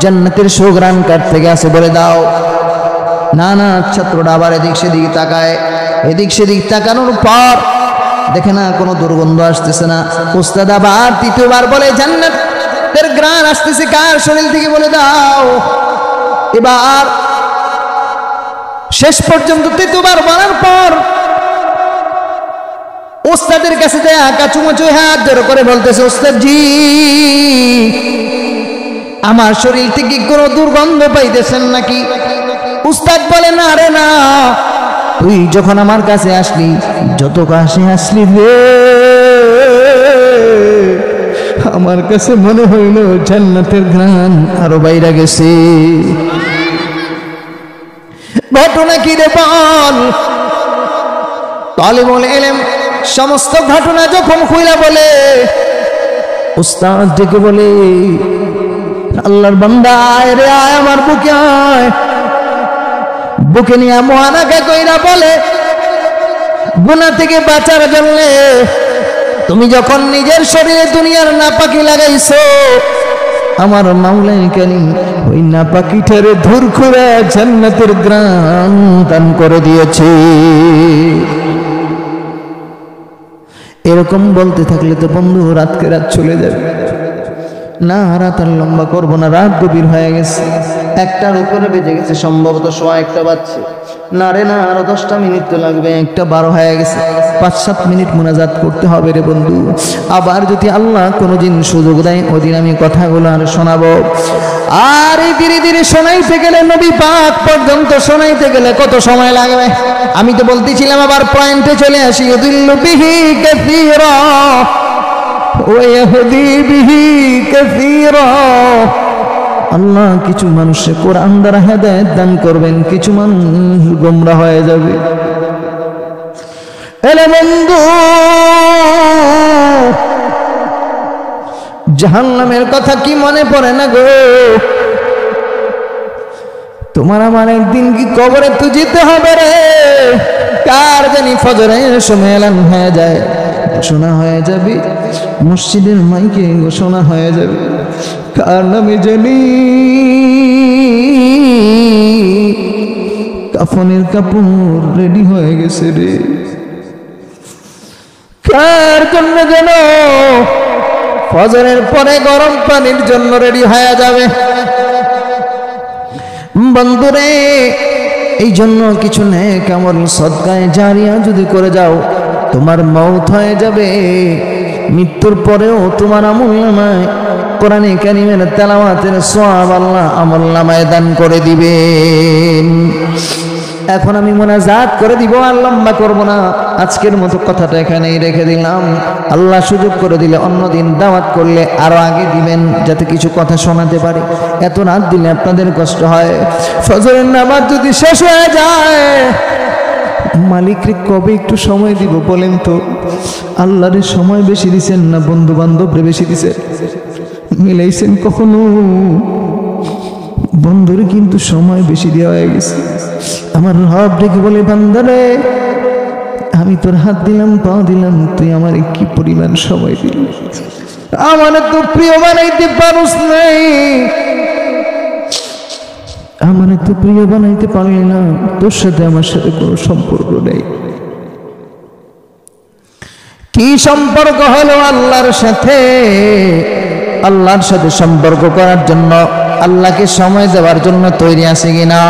জান্নাতের সুঘ্রাণ কার থেকে আসে বলে দাও। না না ছাত্রটা আবার এদিক সেদিক তাকায়, এদিক সেদিক তাকানোর পর দেখে না কোনো দুর্গন্ধ আসতেছে না। উস্তাদ আবার তৃতীয়বার বলে জান্নাতের ঘ্রাণ আসতেছে কার শরীর থেকে বলে দাও। এবার শেষ পর্যন্ত তৃতীয়বার বলার পর উস্তাদের কাছে যায় কাচুমুচু হাত জোর করে বলতেছে উস্তাদ জি আমার শরীর থেকে কোনো দুর্গন্ধ পাইতেছেন নাকি? উস্তাদ বলে না রে না, তুই যখন আমার কাছে আসলি, যত কাছে আসলি রে আমার কাছে মনে হইল জান্নাতের ঘ্রাণ আরো বাইরে গেছে। ঘটনা কি রে বল? তালিবুল ইলম সমস্ত ঘটনা যখন খুইলা বলে, উস্তাদ ডেকে বলে আল্লাহর বান্দা আয় রে আয় আমার বুকে আয়। বুকে নিয়ে মোহানাকে কইরা বলে গুনাহ থেকে বাঁচার জন্য তুমি যখন নিজের শরীরে দুনিয়ার নাপাকি লাগাইছো, আমার মাওলাই কারীম ওই নাপাকিটারে ধুর করে জান্নাতের ঘ্রাণ দান করে দিয়েছে। এরকম বলতে থাকলে তো বন্ধু রাতকে রাত চলে যাবে। না রাত আর লম্বা করবো না, রাত গভীর হয়ে গেছে, একটার উপরে বেজে গেছে, সম্ভবত 1:15 বাজছে। না রে না আরো 10টা মিনিট তো লাগবে, 1:12 হয়ে গেছে, 5-7 মিনিট মুনাজাত করতে হবে রে বন্ধু। আবার যদি আল্লাহ কোনোদিন সুযোগ দেয় ওদিন আমি কথাগুলো আর শোনাবো। আর এই ধীরে ধীরে শোনাইতে গেলে নবী পাক পর্যন্ত শোনাইতে গেলে কত সময় লাগবে? আমি তো বলতেছিলাম আবার পয়েন্টে চলে আসি, ইউদিল্লু বিহি কাসীরা ওয়া ইয়াহদি বিহি কাসীরা। আল্লাহ কিছু মানুষকে কোরআন দ্বারা হেদায়েত দান করবেন, কিছু মানুষ গোমরা হয়ে যাবে। এলে বন্ধু জাহান্নামের কথা কি মনে পড়ে না গো? তোমার আমার একদিন কি কবরে তো যেতে হবে রে। কার জানি ফজরের সময় এলান হয়ে যায়, ঘোষণা হয়ে যাবে, মসজিদের মাইকে ঘোষণা হয়ে যাবে, কার নামে জানি কাফনের কাপড় রেডি হয়ে গেছে রে। কার জন্য যেন ফজরের পরে গরম পানির জন্য রেডি হয়ে যাবে। বন্ধুরে এই জন্য কিছু নেক আমল সদকায়ে জারিয়া যদি করে যাও, তোমার মওত হয়ে যাবে, মৃত্যুর পরেও তোমার আমলনামায় কোরআনে কারীমের তেলাওয়াতের সওয়াব আল্লাহ আমলনামায় দান করে দিবেন। এখন আমি মোনাজাত করে দিব, আর লম্বা করব না, আজকের মতো কথাটা এখানেই রেখে দিলাম। আল্লাহ সুযোগ করে দিলে অন্যদিন দাওয়াত করলে আরো আগে দিবেন, যাতে কিছু কথা শোনাতে পারি। এত রাত দিলে আপনাদের কষ্ট হয়। ফজরের নামাজ যদি শেষ হয়ে যায়, মালিককে কবে একটু সময় দিব বলেন তো? আল্লাহরে সময় বেশি দিছেন না বন্ধু বান্ধবরে বেশি দিছেন? মিলাইছেন কখনো? বন্ধুরে কিন্তু সময় বেশি দেওয়া হয়ে গেছে। আমার রব ডেকে বলে বান্দারে আমি তোর হাত দিলাম, পা দিলাম, তুই আমার কি পরিমাণ সময় দিলি, আমার তো প্রিয় বানাইতে পারস নাই, আমার তো প্রিয় বানাইতে পারলি না, তোর সাথে আমার সাথে কোনো সম্পর্ক নেই। কি সম্পর্ক হলো আল্লাহর সাথে? আল্লাহর সাথে সম্পর্ক করার জন্য আল্লাহকে সময় দেওয়ার জন্য তৈরি আছে কিনা?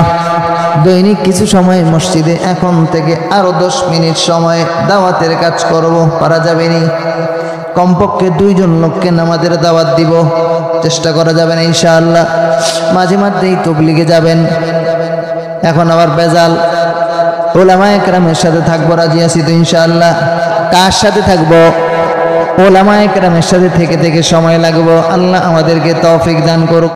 দৈনিক কিছু সময় মসজিদে এখন থেকে আরো 10 মিনিট সময় দাওয়াতের কাজ করব, পারা যাবে নি? কমপক্ষে 2 জন লোককে নামাজের দাওয়াত দিব, চেষ্টা করা যাবে না ইনশাআল্লাহ। মাঝে মাঝেই তবলিগে যাবেন, এখন আবার বেজাল। উলামায়ে কেরামের সাথে থাকবো, রাজি আছি তো ইনশাআল্লাহ? কার সাথে থাকবো? উলামায়ে কেরামের সাথে থেকে থেকে সময় লাগবো। আল্লাহ আমাদেরকে তৌফিক দান করুক।